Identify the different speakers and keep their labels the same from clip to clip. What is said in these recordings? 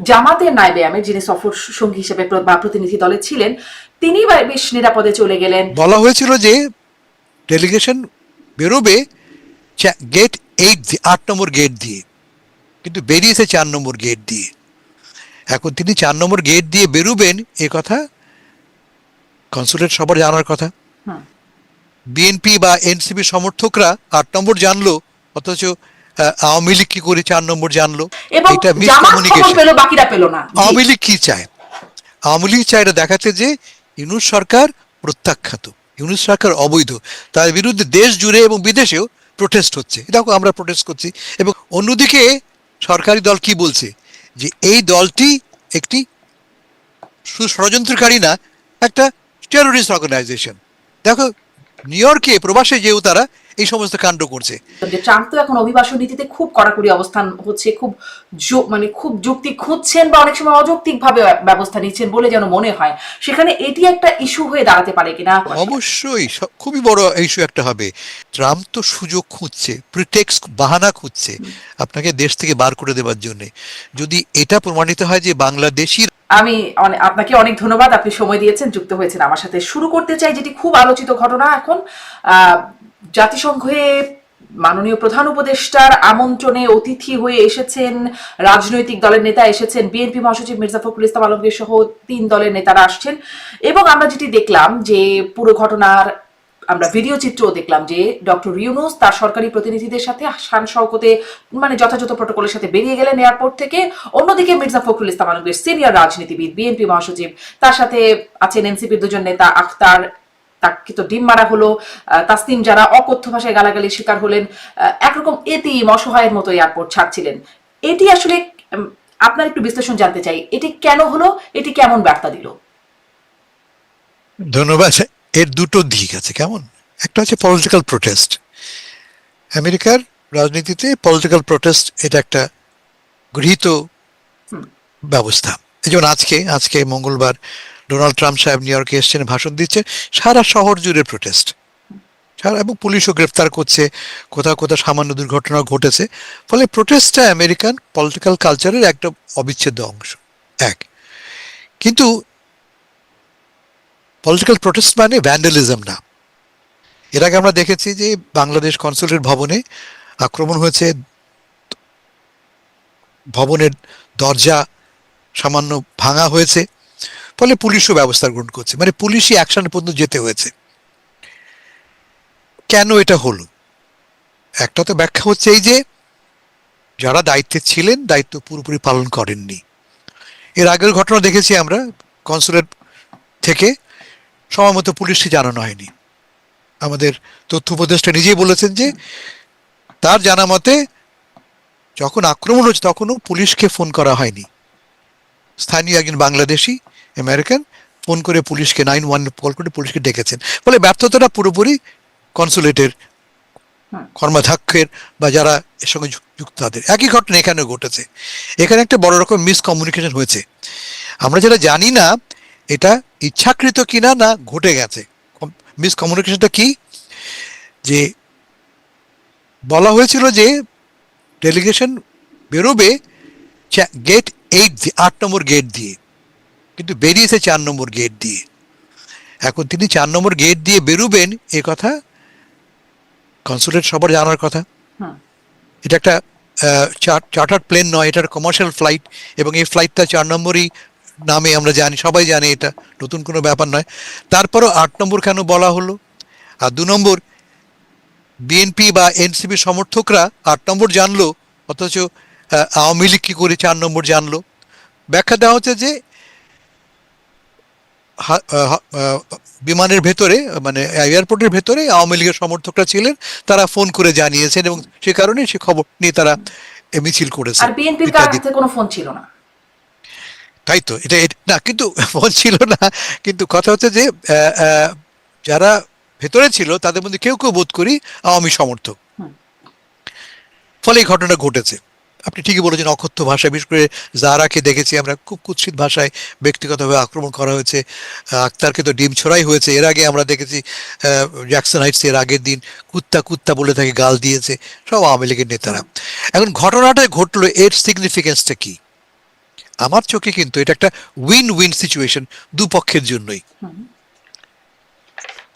Speaker 1: জামাতের নায়েবে আমির, যিনি সফর সঙ্গী হিসেবে বা প্রতিনিধি দলে ছিলেন, তিনি বেশ নিরাপদে চলে গেলেন।
Speaker 2: বলা হয়েছিল যে ডেলিগেশন বেরোবে গেট 8 নম্বর গেট দিয়ে, কিন্তু বেরিয়েছে 4 নম্বর গেট দিয়ে। এখন তিনি 4 নম্বর গেট দিয়ে বেরোবেন এ কথা কনসুলেট সবার জানার কথা। বিএনপি বা এনসিপি সমর্থকরা 8 নম্বর জানলো, অথচ আওয়ামী লীগ কি করে 4 নম্বর জানলো?
Speaker 1: এবং
Speaker 2: এটা
Speaker 1: জামাত খবর
Speaker 2: মিসকমিউনিকেশন।
Speaker 1: পেল, বাকিরা পেল না।
Speaker 2: আওয়ামী লীগ কি চায়? আওয়ামী লীগ চায় এটা দেখাতে যে ইউনূস সরকার প্রত্যাখ্যাত, ইউনূস সরকার অবৈধ, তার বিরুদ্ধে দেশ জুড়ে এবং বিদেশেও প্রোটেস্ট হচ্ছে। দেখো আমরা প্রোটেস্ট করছি, এবং অন্যদিকে সরকারি দল কি বলছে যে এই দলটি একটি শুধু ষড়যন্ত্রকারী না, একটা টেরোরিস্ট অর্গানাইজেশন। দেখো নিউ ইয়র্কে প্রবাসে যেও তারা এই সমস্ত কাণ্ড করছে।
Speaker 1: যে ট্রাম্প তো এখন অভিবাসন নীতিতে খুব কড়াকড়ি অবস্থান হচ্ছে, খুব মানে খুব যুক্তি খুঁজছেন বা অনেক সময় অযৌক্তিক ভাবে ব্যবস্থা নিচ্ছেন বলে যেন মনে হয়। সেখানে এটি একটা ইস্যু হয়ে দাঁড়াতে পারে কিনা?
Speaker 2: অবশ্যই খুবই বড় ইস্যু একটা হবে। ট্রাম্প তো সুযোগ খুঁজছে, প্রিটেক্সট, বাহানা খুঁজছে আপনাকে দেশ থেকে বার করে দেওয়ার জন্য। যদি এটা প্রমাণিত হয় যে বাংলাদেশি।
Speaker 1: আমি আপনাকে অনেক ধন্যবাদ, আপনি সময় দিয়েছেন, যুক্ত হয়েছেন আমার সাথে। শুরু করতে চাই যেটি খুব আলোচিত ঘটনা এখন। জাতিসংঘে মাননীয় প্রধান উপদেষ্টার আমন্ত্রণে অতিথি হয়ে এসেছেন রাজনৈতিক দলের নেতা, এসেছেন বিএনপি মহাসচিব মির্জা ফখরুল ইসলাম আলমগীর সহ 3 দলের নেতারা আসছেন। এবং আমরা যেটি দেখলাম যে পুরো ঘটনার আমরা ভিডিও চিত্রও দেখলাম যে ডক্টর ইউনূস তার সরকারি প্রতিনিধিদের সাথে শান শওকতে মানে যথাযথ প্রটোকলের সাথে বেরিয়ে গেলেন এয়ারপোর্ট থেকে। অন্যদিকে মির্জা ফখরুল ইসলাম আলমগীর সিনিয়র রাজনীতিবিদ, বিএনপি মহাসচিব, তার সাথে আছেন এনসিপির 2 জন নেতা, আখতার, তাকে তো ডিম মারা হলো, তাসনিম যারা অকথ্য ভাষায় গালাগালির শিকার হলেন, একরকম এতিম অসহায়ের মতো এয়ারপোর্ট ছাড়ছিলেন। এটি আসলে আপনার একটু বিশ্লেষণ জানতে চাই, এটি কেন হলো, এটি কেমন বার্তা দিল?
Speaker 2: ধন্যবাদ। এর দুটো দিক আছে, কেমন? একটা হচ্ছে পলিটিক্যাল প্রোটেস্ট। আমেরিকার রাজনীতিতে পলিটিক্যাল প্রোটেস্ট এটা একটা গৃহীত ব্যবস্থা। যেমন আজকে মঙ্গলবার ডোনাল্ড ট্রাম্প সাহেব নিউ ইয়র্কে এসছেন, ভাষণ দিচ্ছেন, সারা শহর জুড়ে প্রোটেস্ট, এবং পুলিশও গ্রেফতার করছে, কোথাও কোথাও সামান্য দুর্ঘটনা ঘটেছে। ফলে প্রোটেস্টটা আমেরিকান পলিটিক্যাল কালচারের একটা অবিচ্ছেদ্য অংশ। কিন্তু পলিটিক্যাল প্রোটেস্ট মানে ভ্যান্ডালিজম না। এর আগে আমরা দেখেছি যে বাংলাদেশ কনসুলেট ভবনে আক্রমণ হয়েছে, ভবনের দরজা সামান্য ভাঙা হয়েছে, ফলে পুলিশও ব্যবস্থা গ্রহণ করছে, মানে পুলিশই অ্যাকশন পর্যন্ত যেতে হয়েছে। কেন এটা হলো? একটা তো ব্যাখ্যা হচ্ছে এই যে যারা দায়িত্বে ছিলেন দায়িত্ব পুরোপুরি পালন করেননি। এর আগের ঘটনা দেখেছি আমরা, কনসুলেট থেকে সময় মতো পুলিশকে জানানো হয়নি। আমাদের তথ্য উপদেষ্টা নিজেই বলেছেন যে তার জানা মতে যখন আক্রমণ হচ্ছে তখনও পুলিশকে ফোন করা হয়নি। স্থানীয় একজন বাংলাদেশি আমেরিকান ফোন করে পুলিশকে 911 কল করে পুলিশকে ডেকেছেন। ফলে ব্যর্থতাটা পুরোপুরি কনসুলেটের কর্মাধ্যক্ষের বা যারা এর সঙ্গে যুক্ত তাদের। একই ঘটনা এখানে ঘটেছে। এখানে একটা বড় রকম মিসকমিউনিকেশন হয়েছে। আমরা যেটা জানি না এটা ইচ্ছাকৃত কিনা না ঘটে গেছে। মিসকমিউনিকেশনটা কি, যে বলা হয়েছিল যে ডেলিগেশন বেরোবে গেট 8 নম্বর গেট দিয়ে, কিন্তু বেরিয়েছে 4 নম্বর গেট দিয়ে। এখন তিনি 4 নম্বর গেট দিয়ে বেরোবেন এ কথা কনসুলেট সবার জানার কথা। এটা একটা চার্টার্ড প্লেন নয়, এটা কমার্শিয়াল ফ্লাইট, এবং এই ফ্লাইটটা 4 নম্বরই নামে আমরা জানি, সবাই জানে, এটা নতুন কোনো ব্যাপার নয়। তারপরও 8 নম্বর কেন বলা হলো? আর 2 নম্বর, বিএনপি বা এনসিপি সমর্থকরা 8 নম্বর জানলো, অথচ আওয়ামী লীগ কি করে 4 নম্বর জানলো? ব্যাখ্যা দেওয়া হচ্ছে যে বিমানের ভেতরে মানে এয়ারপোর্টের ভেতরে আওয়ামী লীগের সমর্থকরা ছিলেন, তারা ফোন করে জানিয়েছেন এবং সে কারণে সে খবর নিয়ে তারা মিছিল করেছে।
Speaker 1: আর বিএনপির কাছে কোনো ফোন ছিল না।
Speaker 2: তাই তো, এটা না, কিন্তু ফোন ছিল না, কিন্তু কথা হচ্ছে যে যারা ভেতরে ছিল তাদের মধ্যে কেউ কেউ বোধ করি আওয়ামী সমর্থক, ফলে এই ঘটনা ঘটেছে। আপনি ঠিকই বলেছেন, অকথ্য ভাষায়, বিশেষ করে জারাকে দেখেছি আমরা খুব কুৎসিত ভাষায় ব্যক্তিগতভাবে আক্রমণ করা হয়েছে। আক্তারকে তো ডিম ছোড়াই হয়েছে। এর আগে আমরা দেখেছি জ্যাকসন হাইটস এর আগের দিন কুত্তা কুত্তা বলে তাকে গাল দিয়েছে সব আওয়ামী লীগের নেতারা। এখন ঘটনাটা ঘটলো, এর সিগনিফিকেন্সটা কি? আমার চোখে কিন্তু এটা একটা উইন উইন সিচুয়েশন দুপক্ষের জন্যই।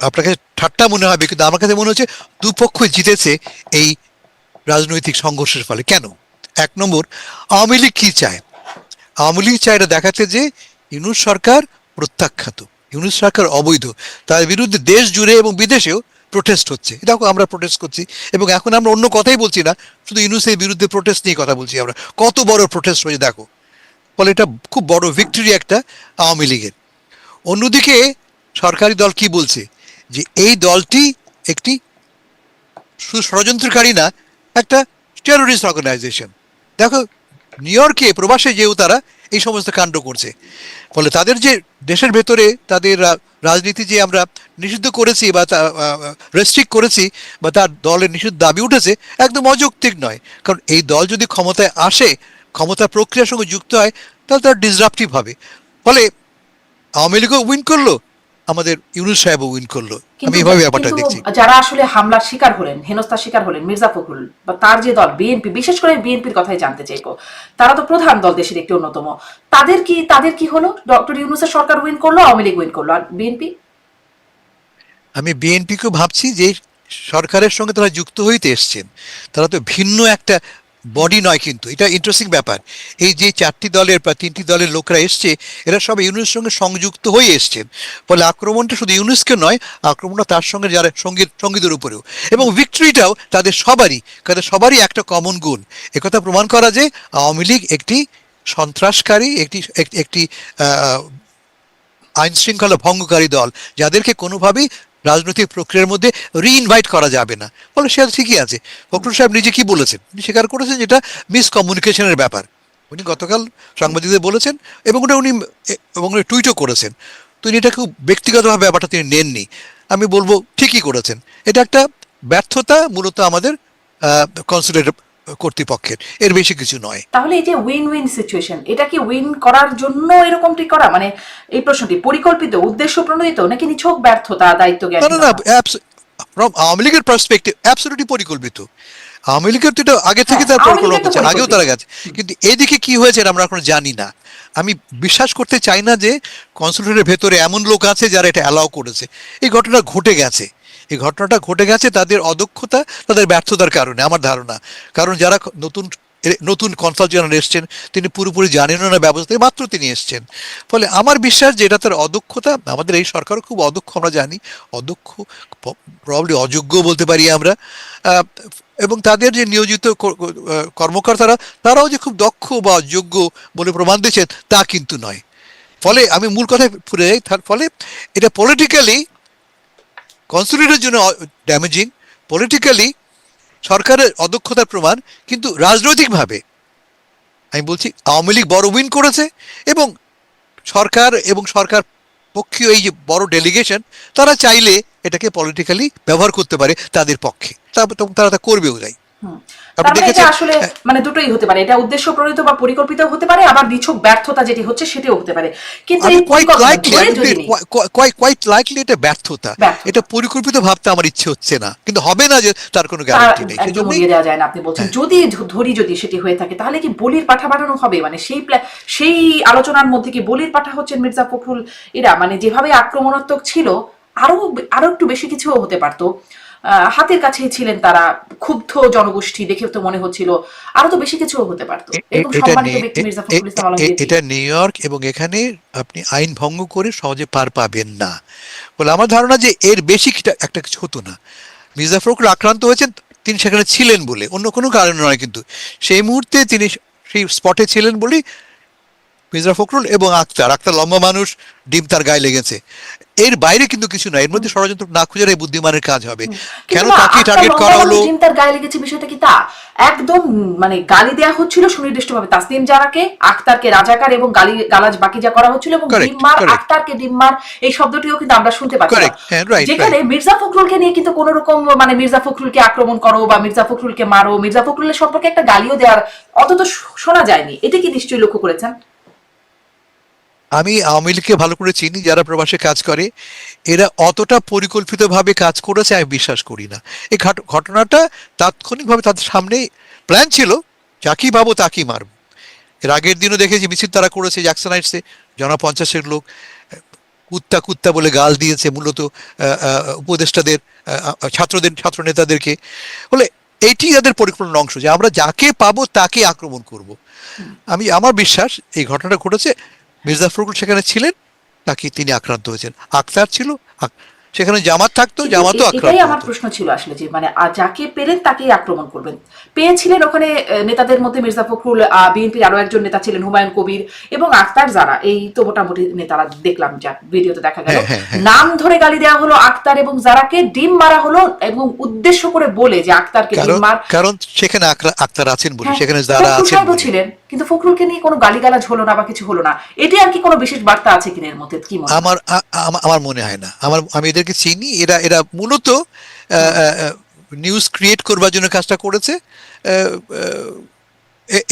Speaker 2: আপনার কাছে ঠাট্টা মনে হবে, কিন্তু আমার কাছে মনে হচ্ছে দুপক্ষ জিতেছে এই রাজনৈতিক সংঘর্ষের ফলে। কেন? এক নম্বর, আওয়ামী লীগ কি চায়? আওয়ামী লীগ চায় এটা দেখাতে যে ইউনূস সরকার প্রত্যাখ্যাত, ইউনূস সরকার অবৈধ, তার বিরুদ্ধে দেশ জুড়ে এবং বিদেশেও প্রোটেস্ট হচ্ছে। দেখো আমরা প্রোটেস্ট করছি, এবং এখন আমরা অন্য কথাই বলছি না, শুধু ইউনূসের বিরুদ্ধে প্রোটেস্ট নিয়ে কথা বলছি। আমরা কত বড় প্রোটেস্ট হয়েছে দেখো, ফলে এটা খুব বড় ভিক্টরি একটা আওয়ামী লীগের। অন্যদিকে সরকারি দল কি বলছে? যে এই দলটি একটি শুধু ষড়যন্ত্রকারী না, একটা টেরোরিস্ট অর্গানাইজেশন। দেখো নিউ ইয়র্কে প্রবাসে যেও তারা এই সমস্ত কাণ্ড করছে, ফলে তাদের যে দেশের ভেতরে তাদের রাজনীতি যে আমরা নিষিদ্ধ করেছি বা রেস্ট্রিক্ট করেছি বা তার দলের নিষিদ্ধ দাবি উঠেছে, একদম অযৌক্তিক নয়। কারণ এই দল যদি ক্ষমতায় আসে, ক্ষমতার প্রক্রিয়ার সঙ্গে যুক্ত হয়, তাহলে তার ডিসরাপটিভ হবে। ফলে আওয়ামী লীগও উইন করলো, আমাদের ইউনূস সাহেবও উইন করলো। আমি এভাবে ব্যাপারটা দেখছি।
Speaker 1: যারা আসলে হামলার শিকার হলেন, হেনস্থার শিকার হলেন, মির্জা ফখরুল বা তার যে দল বিএনপি, বিশেষ করে বিএনপির কথাই জানতে চাইবো, তারা তো প্রধান দল, দেশের একটি অন্যতম। তাদের কি হলো? ডক্টর ইউনূসের সরকার উইন করলো, আওয়ামী লীগ উইন করলো, আর বিএনপি?
Speaker 2: আমি বিএনপিকে ভাবছি যে সরকারের সঙ্গে তারা যুক্ত হইতে এসছেন, তারা তো ভিন্ন একটা বডি নয়। কিন্তু এটা ইন্টারেস্টিং ব্যাপার, এই যে চারটি দলের বা তিনটি দলের লোকরা এসছে, এরা সব ইউনূসের সঙ্গে সংযুক্ত হয়ে এসছেন। ফলে আক্রমণটা শুধু ইউনূসকে নয়, আক্রমণটা তার সঙ্গে যারা সঙ্গীদের উপরেও, এবং ভিক্টরিটাও তাদের সবারই, কারণ সবারই একটা কমন গুণ। একথা প্রমাণ করা যে আওয়ামী লীগ একটি সন্ত্রাসকারী, একটি আইন শৃঙ্খলা ভঙ্গকারী দল, যাদেরকে কোনোভাবেই রাজনৈতিক প্রক্রিয়ার মধ্যে রিইনভাইট করা যাবে না। ফলে সে ঠিকই আছে। ফখরুল সাহেব নিজে কি বলেছেন? উনি স্বীকার করেছেন যেটা মিসকমিউনিকেশনের ব্যাপার। উনি গতকাল সাংবাদিকদের বলেছেন, এবং উনি টুইটও করেছেন। তো এটা খুব ব্যক্তিগতভাবে ব্যাপারটা তিনি নেননি। আমি বলবো ঠিকই করেছেন। এটা একটা ব্যর্থতা মূলত আমাদের কনসুলেট কর্তৃপক্ষের, এর বেশি কিছু নয়।
Speaker 1: তাহলে এই যে উইন উইন সিচুয়েশন, এটা কি উইন করার জন্য এরকমটি করা, মানে এই প্রশ্নটি পরিকল্পিত, উদ্দেশ্য প্রণোদিত, নাকি নিছক ব্যর্থতা, দায়িত্ব জ্ঞান?
Speaker 2: না না না, ফ্রম আওয়ামী লীগের পার্সপেক্টিভ অ্যাবসলিউটলি পরিকল্পিত। আওয়ামী লীগের তো এটা আগে থেকে তার পরিকল্পনা করছে, আগেও তারা গেছে। কিন্তু এদিকে কি হয়েছে আমরা এখন জানি না। আমি বিশ্বাস করতে চাই না যে কনসুলেটের ভেতরে এমন লোক আছে যারা এটা অ্যালাউ করেছে। এই ঘটনা ঘটে গেছে, এই ঘটনাটা ঘটে গেছে তাদের অদক্ষতা, তাদের ব্যর্থতার কারণে আমার ধারণা। কারণ যারা নতুন কনসাল জেনারেল এসছেন, তিনি পুরোপুরি জানেনও না ব্যবস্থা, মাত্র তিনি এসছেন। ফলে আমার বিশ্বাস যে এটা তার অদক্ষতা। আমাদের এই সরকারও খুব অদক্ষ, আমরা জানি, অদক্ষ, প্রবাবলি অযোগ্য বলতে পারি আমরা। এবং তাদের যে নিয়োজিত কর্মকর্তারা, তারাও যে খুব দক্ষ বা যোগ্য বলে প্রমাণ দিচ্ছেন তা কিন্তু নয়। ফলে আমি মূল কথায় ফিরে যাই। তার ফলে এটা পলিটিক্যালি কনসুলেটের জন্য ড্যামেজিং, পলিটিক্যালি সরকারের অদক্ষতার প্রমাণ। কিন্তু রাজনৈতিকভাবে আমি বলছি আওয়ামী লীগ বড় উইন করেছে, এবং সরকার পক্ষীয় এই যে বড় ডেলিগেশন, তারা চাইলে এটাকে পলিটিক্যালি ব্যবহার করতে পারে তাদের পক্ষে, তারা তা করবেও। যাই
Speaker 1: আসলে মানে দুটোই হতে পারে, এটা উদ্দেশ্য প্রণীত বা পরিকল্পিত হতে পারে, আবার নিছক ব্যর্থতা যেটি হচ্ছে সেটাও হতে পারে। কিন্তু
Speaker 2: কোয়াইট লাইকলি এটা ব্যর্থতা, এটা পরিকল্পিত ভাবতে আমার ইচ্ছে হচ্ছে না, কিন্তু হবে না যে তার কোনো গ্যারান্টি নেই।
Speaker 1: একদম উড়িয়ে দেওয়া যায় না। আপনি বলছেন যদি সেটি হয়ে থাকে, তাহলে কি বলির পাঠা বানানো হবে? মানে সেই আলোচনার মধ্যে কি বলির পাঠা হচ্ছেন মির্জা ফখরুল এরা? মানে যেভাবে আক্রমণাত্মক ছিল, আরো একটু বেশি কিছু হতে পারতো। হাতের কাছেই ছিলেন তারা, ক্ষুব্ধ জনগোষ্ঠী দেখে তো মনে হচ্ছিল আরো তো বেশি কিছু হতে পারতো।
Speaker 2: এটা নিউ ইয়র্ক, এবং এখানে আপনি আইন ভঙ্গ করে সহজে পার পাবেন না। বলে আমার ধারণা যে এর বেশি একটা কিছু হতো না। মির্জা ফখরুল আক্রান্ত হয়েছেন, তিনি সেখানে ছিলেন বলে, অন্য কোনো কারণে নয়। কিন্তু সেই মুহূর্তে তিনি সেই স্পটে ছিলেন বলেই মির্জা ফখরুল এবং আক্তার লম্বা মানুষ, ডিম তার গায়ে লেগেছে। এর বাইরে কিন্তু কিছু না। এর মধ্যে ষড়যন্ত্র না খুঁজে এই বুদ্ধিমানের কাজ হবে। কেন তাকে টার্গেট করা হলো?
Speaker 1: ডিম তার গায়ে লেগেছে বিষয়টা কি তা? একদম মানে গালি দেয়া হচ্ছিল সুনির্দিষ্টভাবে তাসনিম জারাকে, আক্তারকে রাজাকার এবং গালাজ বাকি যা করা হচ্ছিল, এবং ডিম্মার, আক্তারকে ডিম্মার, এই শব্দটিও কিন্তু আমরা শুনতে পাচ্ছি। যেখানে মির্জা ফখরুলকে নিয়ে কিন্তু কোন রকম মানে মির্জা ফখরুলকে আক্রমণ করো বা মির্জা ফখরুলকে মারো, মির্জা ফখরুলের সম্পর্কে একটা গালিও দেওয়ার অন্তত শোনা যায়নি। এটা কি নিশ্চয়ই লক্ষ্য করেছেন?
Speaker 2: আমি আওয়ামী লীগকে ভালো করে চিনি, যারা প্রবাসে কাজ করে, এরা অতটা পরিকল্পিতভাবে কাজ করেছে আমি বিশ্বাস করি না। এই ঘটনাটা তাৎক্ষণিকভাবে তাদের সামনে প্ল্যান ছিল, যাকেই পাবো তাকেই মারব। এর আগের দিনও দেখেছি মিছিল তারা করেছে জ্যাকসন হাইটসে, 50 লোক কুত্তা কুত্তা বলে গাল দিয়েছে মূলত উপদেষ্টাদের, ছাত্র নেতাদেরকে। বলে এইটি তাদের পরিকল্পনার অংশ যে আমরা যাকে পাবো তাকে আক্রমণ করব। আমার বিশ্বাস এই ঘটনাটা ঘটেছে, মির্জা ফখরুল সেখানে ছিলেন, তিনি আক্রান্ত হয়েছেন। আক্তার ছিল, সেখানে জামাত থাকতো, জামাতও আক্রান্ত
Speaker 1: এটাই আমার
Speaker 2: হতো।
Speaker 1: প্রশ্ন ছিল আসলে, যে মানে যাকে পেলেন তাকেই আক্রমণ করবেন। পেয়েছিলেন ওখানে নেতাদের মধ্যে মির্জা ফখরুল, বিএনপির আরো একজন নেতা ছিলেন হুমায়ুন কবির এবং আক্তার, যারা এই তো মোটামুটি নেতারা দেখলাম যা ভিডিওতে দেখা গেল। নাম ধরে গালি দেওয়া হলো আক্তার এবং যারাকে ডিম মারা হলো, এবং উদ্দেশ্য করে বলে যে আক্তারকে ডিম মার,
Speaker 2: কারণ সেখানে আক্তার আছেন বলে,
Speaker 1: হ্যাঁ,
Speaker 2: সেখানে যারা আছেন বলে।
Speaker 1: ছিলেন, কিন্তু ফখরুলকে নিয়ে কোনো গালিগালাজ হলো না বা কিছু হলো না। এটি আর কি কোনো বিশেষ বার্তা আছে কিনা এর মধ্যে, কি মনে হয়?
Speaker 2: আমার মনে হয় না। আমি এদেরকে চিনি, এরা মূলত নিউজ ক্রিয়েট করবার জন্য কাজটা করেছে।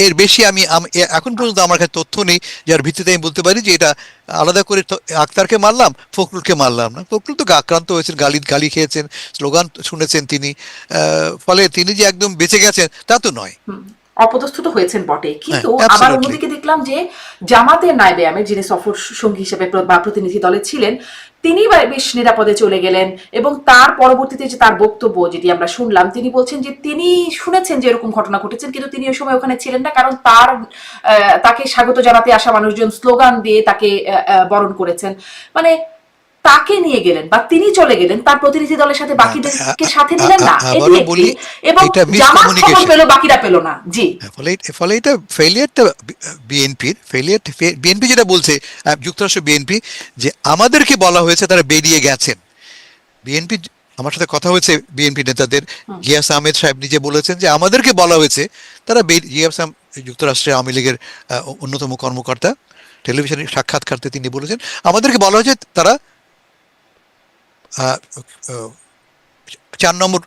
Speaker 2: এর বেশি আমি এখন পর্যন্ত আমার কাছে তথ্য নেই যার ভিত্তিতে আমি বলতে পারি যে এটা আলাদা করে আক্তারকে মারলাম, ফখরুলকে মারলাম না। ফখরুল তো আক্রান্ত হয়েছেন, গালি খেয়েছেন, স্লোগান শুনেছেন তিনি, ফলে তিনি যে একদম বেঁচে গেছেন তা তো নয়।
Speaker 1: অপদস্থিত হয়েছেন বটে, কিন্তু আবার অন্যদিকে দেখলাম যে জামাতের নায়েবে আমির, যিনি সফর সঙ্গী হিসেবে বা প্রতিনিধি দলে ছিলেন, তিনি বেশ নিরাপদে চলে গেলেন। এবং তার পরবর্তীতে যে তার বক্তব্য যেটি আমরা শুনলাম, তিনি বলছেন যে তিনি শুনেছেন যে এরকম ঘটনা ঘটেছেন, কিন্তু তিনি ওই সময় ওখানে ছিলেন না, কারণ তাকে স্বাগত জানাতে আসা মানুষজন স্লোগান দিয়ে তাকে বরণ করেছেন। মানে তাকে নিয়ে গেলেন বা তিনি চলে গেলেন, তার প্রতিনিধি দলের সাথে বাকিদেরকে সাথে নিলেন না, এবং জামাত খবর পেল, বাকিরা পেল না। জি,
Speaker 2: ফলে এটা ফেলিয়ারটা বিএনপি যেটা বলছে, যুক্তরাষ্ট্র বিএনপি, যে আমাদেরকে বলা হয়েছে তারা বেরিয়ে গেছেন। বিএনপি, আমার সাথে কথা হয়েছে বিএনপি নেতাদের, গিয়াস আহমেদ সাহেব নিজে বলেছেন যে আমাদেরকে বলা হয়েছে তারা, গিয়াস আহমেদ যুক্তরাষ্ট্রের আওয়ামী লীগের অন্যতম কর্মকর্তা, টেলিভিশনে সাক্ষাৎকারতে তিনি বলেছেন আমাদেরকে বলা হয়েছে তারা 4 নম্বর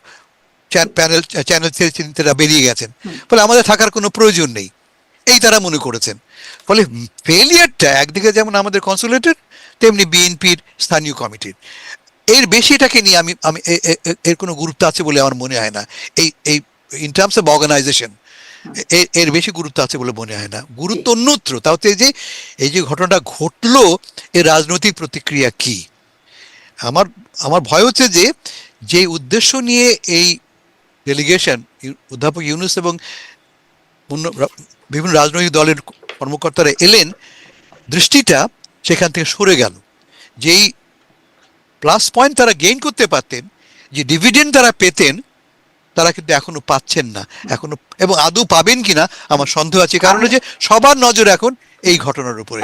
Speaker 2: চ্যানেল ছেড়ে বেরিয়ে গেছেন, ফলে আমাদের থাকার কোনো প্রয়োজন নেই, এই তারা মনে করেছেন। ফলে ফেলিয়ারটা একদিকে যেমন আমাদের কনসুলেটের, তেমনি বিএনপির স্থানীয় কমিটির। এর বেশি এটাকে নিয়ে আমি এর কোনো গুরুত্ব আছে বলে আমার মনে হয় না। এই ইন টার্মস অফ অর্গানাইজেশন এর বেশি গুরুত্ব আছে বলে মনে হয় না। গুরুত্ব অন্যত্র। তাও এই যে ঘটনাটা ঘটলো, এর রাজনৈতিক প্রতিক্রিয়া কি। আমার ভয় হচ্ছে যে উদ্দেশ্য নিয়ে এই ডেলিগেশন, অধ্যাপক ইউনূস এবং বিভিন্ন রাজনৈতিক দলের কর্মকর্তারা এলেন, দৃষ্টিটা সেখান থেকে সরে গেল। যেই প্লাস পয়েন্ট তারা গেইন করতে পারতেন, যে ডিভিডেন্ড তারা পেতেন, তারা কিন্তু এখনো পাচ্ছেন না, এখনো, এবং আদৌ পাবেন কিনা আমার সন্দেহ আছে। কারণ যে সবার নজর এখন এই ঘটনার উপরে।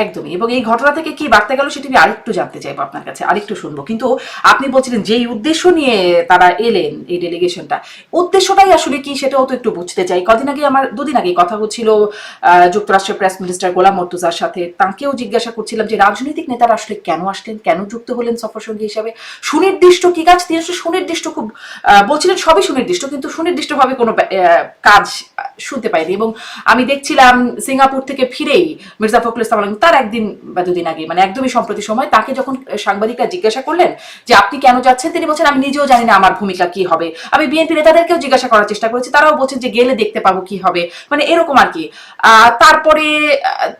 Speaker 1: একদমই। এবং এই ঘটনা থেকে কি বার্তা গেল সেটি আমি আরেকটু জানতে চাইবো আপনার কাছে, আরেকটু শুনবো। কিন্তু আপনি বলছিলেন যেই উদ্দেশ্য নিয়ে তারা এলেন, এই ডেলিগেশনটা, উদ্দেশ্যটাই আসলে কি সেটাও তো একটু বুঝতে চাই। দুদিন আগে কথা হচ্ছিল যুক্তরাষ্ট্রের প্রেস মিনিস্টার গোলাম মর্তুজার সাথে, তাকেও জিজ্ঞাসা করছিলাম যে রাজনৈতিক নেতারা আসলে কেন আসলেন, কেন যুক্ত হলেন সফর সঙ্গী হিসাবে, সুনির্দিষ্ট কি কাজ। তিনি সুনির্দিষ্ট খুব বলছিলেন সবই সুনির্দিষ্ট, কিন্তু সুনির্দিষ্টভাবে কোনো কাজ শুনতে পাইনি। এবং আমি দেখছিলাম সিঙ্গাপুর থেকে ফিরেই মির্জা ফখরুল ইসলাম আলমগীর তার একদিন বা দুদিন আগে, মানে একদমই সম্প্রতি সময়, তাকে যখন সাংবাদিকরা জিজ্ঞাসা করলেন যে আপনি কেন যাচ্ছেন, তিনি বলছেন আমি নিজেও জানি না আমার ভূমিকা কি হবে। আমি বিএনপি নেতাদেরকেও জিজ্ঞাসা করার চেষ্টা করেছি, তারাও বলছেন যে গেলে দেখতে পাবো কি হবে, মানে এরকম আর কি। তারপরে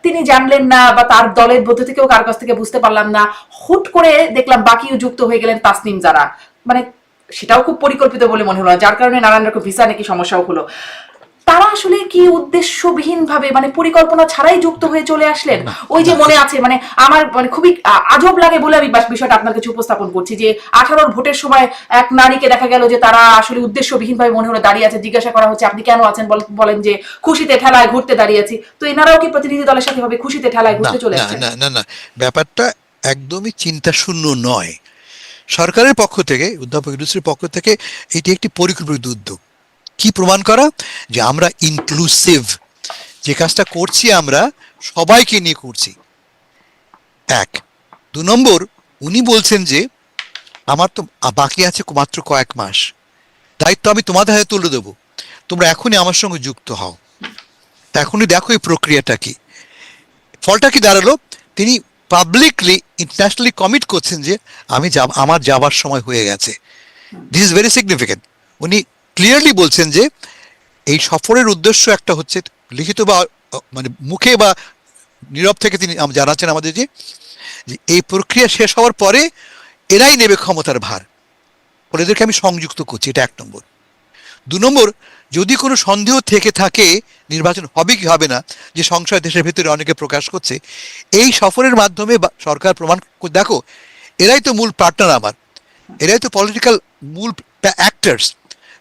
Speaker 1: তিনি জানলেন না, বা তার দলের মধ্যে থেকেও কার কাছ থেকে বুঝতে পারলাম না, হুট করে দেখলাম বাকিও যুক্ত হয়ে গেলেন, তাসনিম যারা, মানে সেটাও খুব পরিকল্পিত বলে মনে হলো, যার কারণে নানান রকম ভিসা নাকি সমস্যাও হলো। তারা আসলে কি উদ্দেশ্যবিহীন ভাবে, মানে পরিকল্পনা ছাড়াই যুক্ত হয়ে চলে আসলেন? ওই যে মনে আছে, মানে আমার মানে খুবই আজব লাগে বলে আমি বিষয়টা আপনার কাছে উপস্থাপন করছি, যে 18 ভোটের সময় এক নারীকে দেখা গেল যে তারা আসলে উদ্দেশ্যবিহীন ভাবে মনে হলো দাঁড়িয়ে আছে, জিজ্ঞাসা করা হচ্ছে আপনি কেন আছেন, বলেন যে খুশিতে ঠেলায় ঘুরতে দাঁড়িয়ে আছি। তো এনারাও কি প্রতিনিধি দলের সাথে ভাবে খুশিতে ঠেলায় ঘুরতে চলে আসছেন?
Speaker 2: না, ব্যাপারটা একদমই চিন্তা শূন্য নয়। সরকারের পক্ষ থেকে, অধ্যাপক ইউনূসের পক্ষ থেকে এটি একটি পরিকল্পিত উদ্যোগ। কি প্রমাণ করা যে আমরা ইনক্লুসিভ, যে কাজটা করছি আমরা সবাইকে নিয়ে করছি। 1, 2 নম্বর, উনি বলছেন যে আমার তো বাকি আছে মাত্র কয়েক মাস, দায়িত্ব আমি তোমাদের হাতে তুলে দেবো, তোমরা এখনই আমার সঙ্গে যুক্ত হও। এখনই দেখো এই প্রক্রিয়াটা কি। ফলটা কি দাঁড়ালো, তিনি পাবলিকলি ইন্টারন্যাশনালি কমিট করছেন যে আমার যাবার সময় হয়ে গেছে। This is very significant. উনি ক্লিয়ারলি বলছেন যে এই সফরের উদ্দেশ্য একটা হচ্ছে, লিখিত বা মানে মুখে বা নীরব থেকে তিনি জানাচ্ছেন আমাদের যে যে এই প্রক্রিয়া শেষ হওয়ার পরে এরাই নেবে ক্ষমতার ভার, ফলে এদেরকে আমি সংযুক্ত করছি। এটা 1 নম্বর। 2 নম্বর, যদি কোনো সন্দেহ থেকে থাকে নির্বাচন হবে কি হবে না, যে সংশয় দেশের ভিতরে অনেকে প্রকাশ করছে, এই সফরের মাধ্যমে সরকার প্রমাণ দেখো এরাই তো মূল পার্টনার আমার, এরাই তো পলিটিক্যাল মূল অ্যাক্টার্স।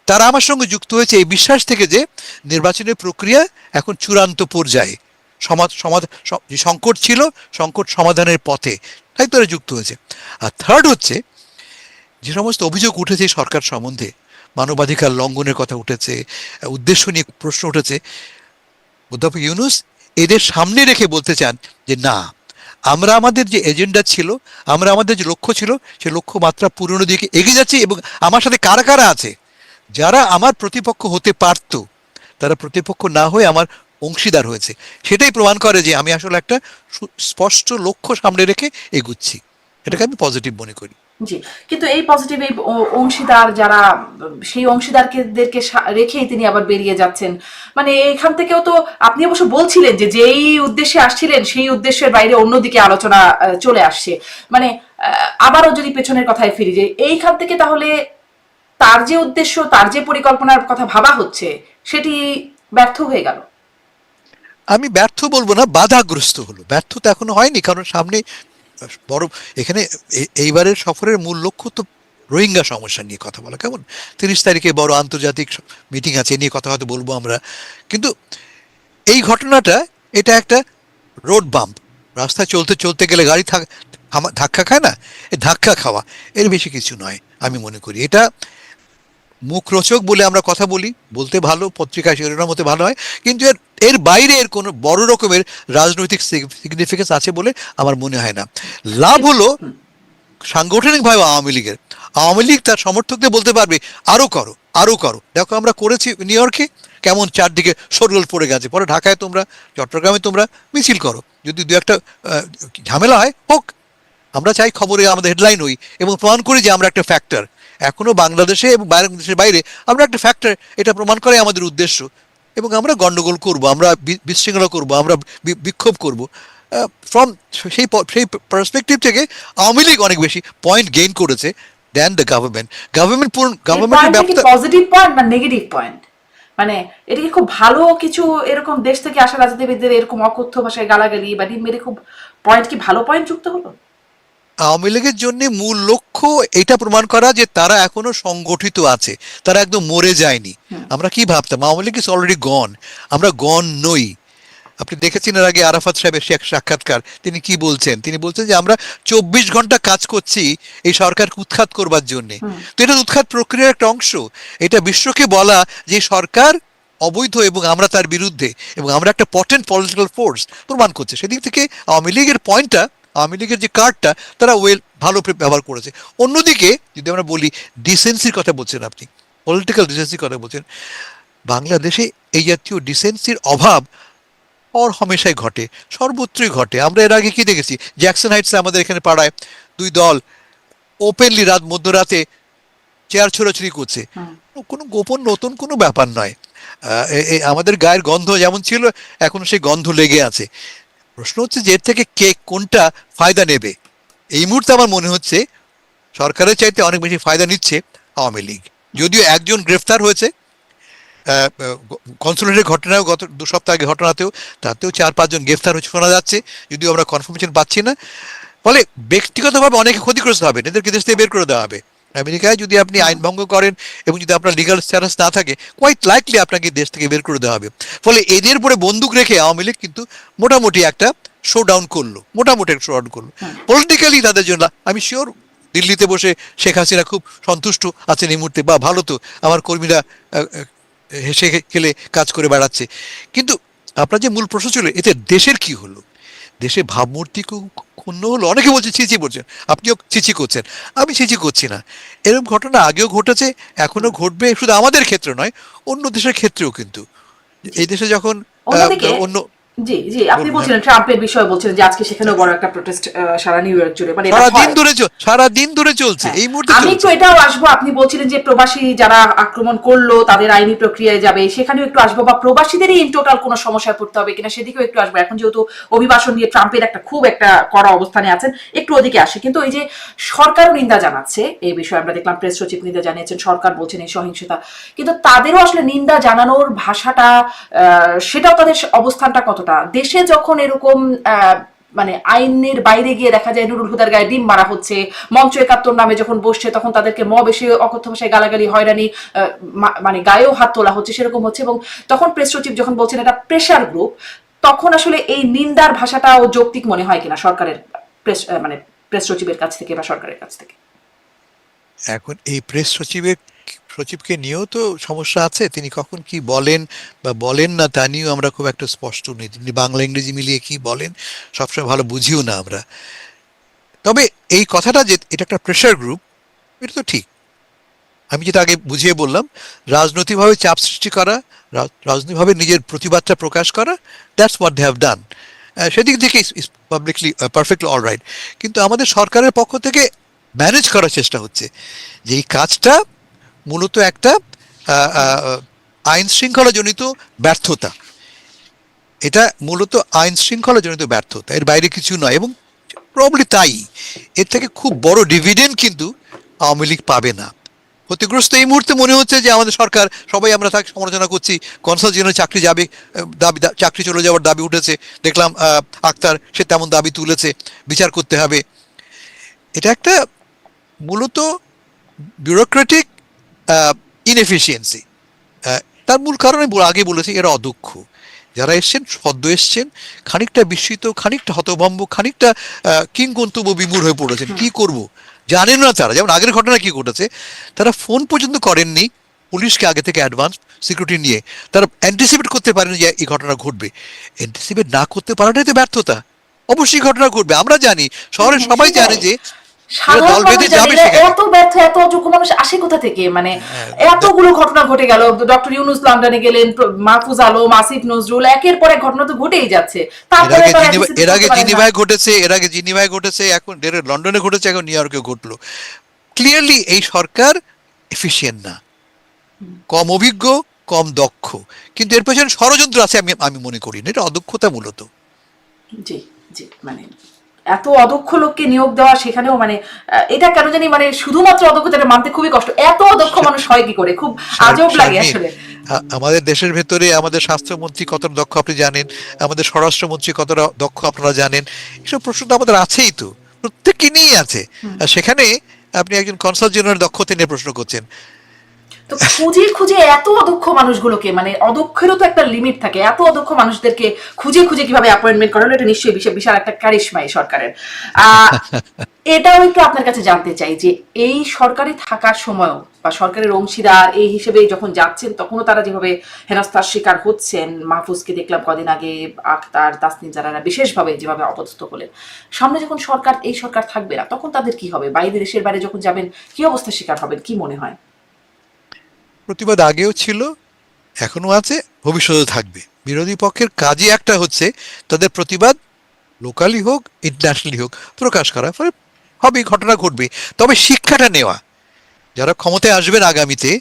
Speaker 2: তারা আমার সঙ্গে যুক্ত হয়েছে এই বিশ্বাস থেকে যে নির্বাচনের প্রক্রিয়া এখন চূড়ান্ত পর্যায়ে, যে সংকট ছিল সংকট সমাধানের পথে, তাই তারা যুক্ত হয়েছে। আর থার্ড হচ্ছে, যে সমস্ত অভিযোগ উঠেছে সরকার সম্বন্ধে, মানবাধিকার লঙ্ঘনের কথা উঠেছে, উদ্দেশ্য নিয়ে প্রশ্ন উঠেছে, অধ্যাপক ইউনূস এদের সামনে রেখে বলতে চান যে না, আমরা আমাদের যে এজেন্ডা ছিল, আমরা আমাদের যে লক্ষ্য ছিল, সে লক্ষ্য মাত্রা পূরণের দিকে এগিয়ে যাচ্ছি, এবং আমার সাথে কারা কারা আছে, যারা আমার প্রতিপক্ষ হতে পারত তারা প্রতিপক্ষ না হয়ে আমার অংশীদার হয়েছে, সেটাই প্রমাণ করে যে আমি আসলে একটা স্পষ্ট লক্ষ্য সামনে রেখে এগুচ্ছি। এটাকে আমি পজিটিভ মনে করি।
Speaker 1: জি, কিন্তু এই পজিটিভ এই অংশীদার যারা, সেই অংশীদারদেরকে রেখেই তিনি আবার বেরিয়ে যাচ্ছেন, মানে এখান থেকেও তো আপনি অবশ্য বলছিলেন যে যেই উদ্দেশ্যে আসছিলেন সেই উদ্দেশ্যের বাইরে অন্যদিকে আলোচনা চলে আসছে। মানে আবারও যদি পেছনের কথায় ফিরি, যে এইখান থেকে তাহলে তার যে উদ্দেশ্য, তার যে পরিকল্পনার কথা ভাবা হচ্ছে, সেটি ব্যর্থ হয়ে গেল।
Speaker 2: আমি ব্যর্থ বলবো না, বাধাগ্রস্ত হলো। ব্যর্থ তো এখনো হয়নি, কারণ সামনে বড় এখানে এইবারের সফরের মূল লক্ষ্য তো রোহিঙ্গা সমস্যা নিয়ে কথা বলা। কেমন 30 তারিখে বড় আন্তর্জাতিক মিটিং আছে, এ নিয়ে কথা হয়তো বলবো আমরা। কিন্তু এই ঘটনাটা, এটা একটা রোড বাম্প, রাস্তায় চলতে চলতে গেলে গাড়ি ধাক্কা খায় না, এই ধাক্কা খাওয়া, এর বেশি কিছু নয় আমি মনে করি। এটা মুখরোচক বলে আমরা কথা বলি, বলতে ভালো, পত্রিকায় শিরোনাম হতে ভালো হয়, কিন্তু এর এর বাইরে এর কোনো বড় রকমের রাজনৈতিক সিগনিফিকেন্স আছে বলে আমার মনে হয় না। লাভ হলো সাংগঠনিকভাবে আওয়ামী লীগ তার সমর্থকদের বলতে পারবে আরো করো, আরো করো। দেখো আমরা করেছি নিউ ইয়র্কে, কেমন চারদিকে শোরগোল পড়ে গেছে, পরে ঢাকায় তোমরা, চট্টগ্রামে তোমরা মিছিল করো, যদি দু একটা ঝামেলা হয় হোক, আমরা চাই খবরে আমাদের হেডলাইন হই এবং প্রমাণ করি যে আমরা একটা ফ্যাক্টর। এখনো বাংলাদেশে এবং দেশের বাইরে আমরা একটা ফ্যাক্টর, এটা প্রমাণ করে আমাদের উদ্দেশ্য। এবং আমরা গন্ডগোল করব, আমরা বিশৃঙ্খলা করব, আমরা বিক্ষোভ করব। ফ্রম সেই পার্সপেক্টিভ থেকে আওয়ামী লীগ অনেক বেশি পয়েন্ট গেইন করেছে দেন দ্য গভর্নমেন্ট। গভর্নমেন্টের ব্যাপারটা
Speaker 1: পজিটিভ পয়েন্ট না নেগেটিভ পয়েন্ট? মানে এটা কি খুব ভালো কিছু, এরকম দেশ থেকে আসা রাজনীতিবিদদের এরকম অকথ্য ভাষায় গালাগালি বা ডিম মেরে খুব পয়েন্ট, কি ভালো পয়েন্ট যুক্ত হলো?
Speaker 2: আওয়ামী লীগের জন্য মূল লক্ষ্য এটা প্রমাণ করা যে তারা এখনো সংগঠিত আছে, তারা একদম মরে যায়নি। আমরা কি ভাবতাম আওয়ামী লীগ ইজ অলরেডি গন, আমরা গন নই। আপনি দেখেছেন এর আগে আরাফাত সাহেবের সাক্ষাৎকার, তিনি কি বলছেন? তিনি বলছেন যে আমরা 24 ঘন্টা কাজ করছি এই সরকারকে উৎখাত করবার জন্য। তো এটা উৎখাত প্রক্রিয়ার একটা অংশ। এটা বিশ্বকে বলা যে সরকার অবৈধ এবং আমরা তার বিরুদ্ধে, এবং আমরা একটা পটেন্ট পলিটিক্যাল ফোর্স প্রমাণ করছে। সেদিক থেকে আওয়ামী লীগের পয়েন্টটা, আওয়ামী লীগের যে কার্ডটা তারা ভালো ব্যবহার করেছে। অন্যদিকে যদি আমরা বলি ডিসেন্সির কথা বলছেন আপনি, পলিটিক্যাল ডিসেন্সির কথা বলছেন, বাংলাদেশে এই জাতীয় ডিসেন্সির অভাব হমেশাই ঘটে, সর্বত্রই ঘটে। আমরা এর আগে কি দেখেছি, জ্যাকসন হাইটসে আমাদের এখানে পাড়ায় দুই দল ওপেনলি মধ্যরাতে চেয়ার ছোড়াছুড়ি করছে, কোনো গোপন নতুন কোনো ব্যাপার নয়। আমাদের গায়ের গন্ধ যেমন ছিল এখনো সেই গন্ধ লেগে আছে। প্রশ্ন হচ্ছে যে এর থেকে কে কোনটা ফায়দা নেবে। এই মুহূর্তে আমার মনে হচ্ছে সরকারের চাইতে অনেক বেশি ফায়দা নিচ্ছে আওয়ামী লীগ। যদিও একজন গ্রেফতার হয়েছে কনসুলেটের ঘটনাও, গত 2 সপ্তাহ আগে ঘটনাতেও, তাতেও 4-5 জন গ্রেফতার হচ্ছে শোনা যাচ্ছে, যদিও আমরা কনফার্মেশন পাচ্ছি না। ফলে ব্যক্তিগতভাবে অনেকে ক্ষতিগ্রস্ত হবে, এদেরকে দেশ থেকে বের করে দেওয়া হবে। আমেরিকায় যদি আপনি আইন ভঙ্গ করেন এবং যদি আপনার লিগাল স্ট্যাটাস না থাকে, কোয়াইট লাইকলি আপনাকে দেশ থেকে বের করে দেওয়া হবে। ফলে এদের উপরে বন্দুক রেখে আওয়ামী লীগ কিন্তু মোটামুটি একটা শোডাউন করলো, মোটামুটি একটা শোডাউন করলো পলিটিক্যালি তাদের জন্য। আমি শিওর দিল্লিতে বসে শেখ হাসিনা খুব সন্তুষ্ট আছেন এই মুহূর্তে, বা ভালো তো আমার কর্মীরা হেসে খেলে কাজ করে বেড়াচ্ছে। কিন্তু আপনার যে মূল প্রশ্ন ছিল এতে দেশের কি হলো, দেশে ভাবমূর্তি ক্ষুণ্ণ হলো। অনেকে বলছে ছিচি করছেন, আপনিও ছিচি করছেন, আমি ছিচি করছি না। এরকম ঘটনা আগেও ঘটেছে, এখনো ঘটবে, শুধু আমাদের ক্ষেত্রে নয় অন্য দেশের ক্ষেত্রেও। কিন্তু এই দেশে যখন অন্য
Speaker 1: জি জি, আপনি
Speaker 2: বলুন।
Speaker 1: বলছিলেন ট্রাম্পের বিষয়ে, বলছিলেন যে আজকে সেখানেও বড় একটা প্রোটেস্ট সারা নিউ ইয়র্ক জুড়ে, মানে এটা হয়।
Speaker 2: সারা দিন ধরে চলছে,
Speaker 1: হ্যাঁ,
Speaker 2: এই মুহূর্তে
Speaker 1: আমি একটু
Speaker 2: চলছে।
Speaker 1: এটাও আসবো, আপনি বলছিলেন যে প্রবাসী যারা আক্রমণ করলো তাদের আইনি প্রক্রিয়ায় যাবে, সেখানেও একটু আসবো, বা প্রবাসীদেরই ইন টোটাল কোনো সমস্যায় পড়তে হবে কিনা সেদিকেও একটু আসবো। এখন যেহেতু অভিবাসন নিয়ে ট্রাম্পের খুব একটা কড়া অবস্থানে আছেন, একটু ওদিকে আসে। কিন্তু এই যে সরকারও নিন্দা জানাচ্ছে এই বিষয়ে, আমরা দেখলাম প্রেস সচিব নিন্দা জানিয়েছেন, সরকার বলছেন এই সহিংসতা, কিন্তু তাদেরও আসলে নিন্দা জানানোর ভাষাটা, সেটাও তাদের অবস্থানটা কতটা, দেশে যখন এরকম মানে আইনের বাইরে গিয়ে দেখা যায় নুরুল হুদার গায়ে ডিম মারা হচ্ছে, মঞ্চ একাত্তর নামে যখন বসছে তখন তাদেরকে মব এসে অকথ্য ভাষায় গালাগালি, হয়রানি, মানে গায়েও হাত তোলা হচ্ছে, সেরকম হচ্ছে। এবং তখন প্রেস সচিব যখন বলছেন এটা প্রেশার গ্রুপ, তখন আসলে এই নিন্দার ভাষাটাও যৌক্তিক মনে হয় কিনা সরকারের প্রেস মানে প্রেস সচিবের কাছ থেকে বা সরকারের কাছ থেকে?
Speaker 2: এখন এই সচিবকে নিয়েও তো সমস্যা আছে, তিনি কখন কি বলেন বা বলেন না তা নিয়েও আমরা খুব একটা স্পষ্ট নেই, তিনি বাংলা ইংরেজি মিলিয়ে কি বলেন সবসময় ভালো বুঝিও না আমরা। তবে এই কথাটা যে এটা একটা প্রেশার গ্রুপ, এটা তো ঠিক। আমি যেটা আগে বুঝিয়ে বললাম, রাজনৈতিকভাবে চাপ সৃষ্টি করা, রাজনৈতিকভাবে নিজের প্রতিবাদটা প্রকাশ করা, that's what they have done. সেদিক থেকে পাবলিকলি পারফেক্টলি অলরাইট। কিন্তু আমাদের সরকারের পক্ষ থেকে ম্যানেজ করার চেষ্টা হচ্ছে যে এই কাজটা মূলত একটা আইন শৃঙ্খলা জনিত ব্যর্থতা। এটা মূলত আইন শৃঙ্খলা জনিত ব্যর্থতা, এর বাইরে কিছু নয়। এবং প্রবলি তাই, এর থেকে খুব বড় ডিভিডেন্ড কিন্তু আওয়ামী লীগ পাবে না। ক্ষতিগ্রস্ত এই মুহূর্তে মনে হচ্ছে যে আমাদের সরকার, সবাই আমরা তাকে সমালোচনা করছি, কনসাল জেনারেল চাকরি যাবে, চাকরি চলে যাওয়ার দাবি উঠেছে। দেখলাম আক্তার সে তেমন দাবি তুলেছে, বিচার করতে হবে। এটা একটা মূলত বিউরোক্রেটিক ইনএফিসিয়েন্সি। তার মূল কারণ আমি আগে বলেছি, এরা অদক্ষ। যারা এসছেন সদ্য এসছেন, খানিকটা বিস্মিত, খানিকটা হতভম্ব, খানিকটা কিংকর্তব্য বিমূঢ় হয়ে পড়েছেন, কি করব জানেন না তারা। যেমন আগের ঘটনা কি ঘটেছে, তারা ফোন পর্যন্ত করেননি পুলিশকে আগে থেকে অ্যাডভান্স সিকিউরিটি নিয়ে। তারা অ্যান্টিসিপেট করতে পারেনি যে এই ঘটনা ঘটবে। অ্যান্টিসিপেট না করতে পারাটাই তো ব্যর্থতা। অবশ্যই ঘটনা ঘটবে, আমরা জানি, শহরের সবাই জানে
Speaker 1: সেটাই,
Speaker 2: যে এরা
Speaker 1: সাধারণ
Speaker 2: দল
Speaker 1: মানুষ
Speaker 2: বেঁধে
Speaker 1: জানে
Speaker 2: যাবে
Speaker 1: এরা
Speaker 2: সেখানে।
Speaker 1: এত ব্যর্থ, এত অযোগ্য মানুষ আসে কোথা থেকে, মানে
Speaker 2: হ্যাঁ,
Speaker 1: এতগুলো ঘটনা ঘটে গেল, ডক্টর ইউনুস লন্ডনে গেলেন, মাহফুজ আলম, আসিফ নজরুল, একের পর এক ঘটনা তো ঘটেই যাচ্ছে, তারপরে তারা অ্যান্টিসিপেট করতে পারেন না।
Speaker 2: এর আগে জিনিভায় ঘটেছে, এখন লন্ডনে ঘটেছে, এখন নিউ ইয়র্কে ঘটলো। ক্লিয়ারলি এই সরকার এফিশিয়েন্ট না, কম অভিজ্ঞ, কম দক্ষ। কিন্তু এর পেছনে ষড়যন্ত্র আছে, আমি আমি মনে করি না, এটা অদক্ষতা মূলত।
Speaker 1: জি জি, মানে এত অদক্ষ লোককে নিয়োগ দেওয়া সেখানেও, মানে এটা কেন জানি, মানে শুধুমাত্র অদক্ষতা, এটা মানতে খুবই কষ্ট, এত অদক্ষ মানুষ হয় কি করে, খুব আজব লাগে
Speaker 2: শারমিন,
Speaker 1: আসলে।
Speaker 2: আমাদের দেশের ভেতরে আমাদের স্বাস্থ্যমন্ত্রী কতটা দক্ষ আপনি জানেন, আমাদের স্বরাষ্ট্রমন্ত্রী কতটা দক্ষ আপনারা জানেন। এসব প্রশ্ন তো আমাদের আছেই, তো প্রত্যেককে নিয়েই আছে। আর সেখানে আপনি একজন কনসাল জেনারেল দক্ষতা নিয়ে প্রশ্ন করছেন।
Speaker 1: তো খুঁজে খুঁজে এত অদক্ষ মানুষগুলোকে, মানে অদক্ষেরও তো একটা লিমিট থাকে, এত অদক্ষ মানুষদেরকে খুঁজে খুঁজে কিভাবে অ্যাপয়েন্টমেন্ট করানো, এটা নিশ্চয়ই বিশাল বিশাল একটা কারিশমা এই সরকারের। আহ, এটাও একটু আপনার কাছে জানতে চাই যে এই সরকারে থাকার সময়ও বা সরকারের অংশীদার এই হিসেবে যখন যাচ্ছেন, তখনও তারা যেভাবে হেনস্থার শিকার হচ্ছেন, মাহফুজকে দেখলাম কদিন আগে, আক্তার, তাসনিম জারারা বিশেষভাবে যেভাবে অপদস্থ হলেন, সামনে যখন এই সরকার থাকবে না, তখন তাদের কি হবে? বাইরে, দেশের বাইরে যখন যাবেন, কি অবস্থার শিকার হবেন, কি মনে হয়?
Speaker 2: প্রতিবাদ আগেও ছিল, এখনো আছে, ভবিষ্যতে থাকবে। বিরোধী পক্ষের কাজই একটা হচ্ছে তাদের প্রতিবাদ লোকালি হোক ইন্টারন্যাশনালি হোক প্রকাশ করা, ফলে হবে, ঘটনা ঘটবে। তবে শিক্ষাটা নেওয়া, যারা ক্ষমতায় আসবেন আগামীতে,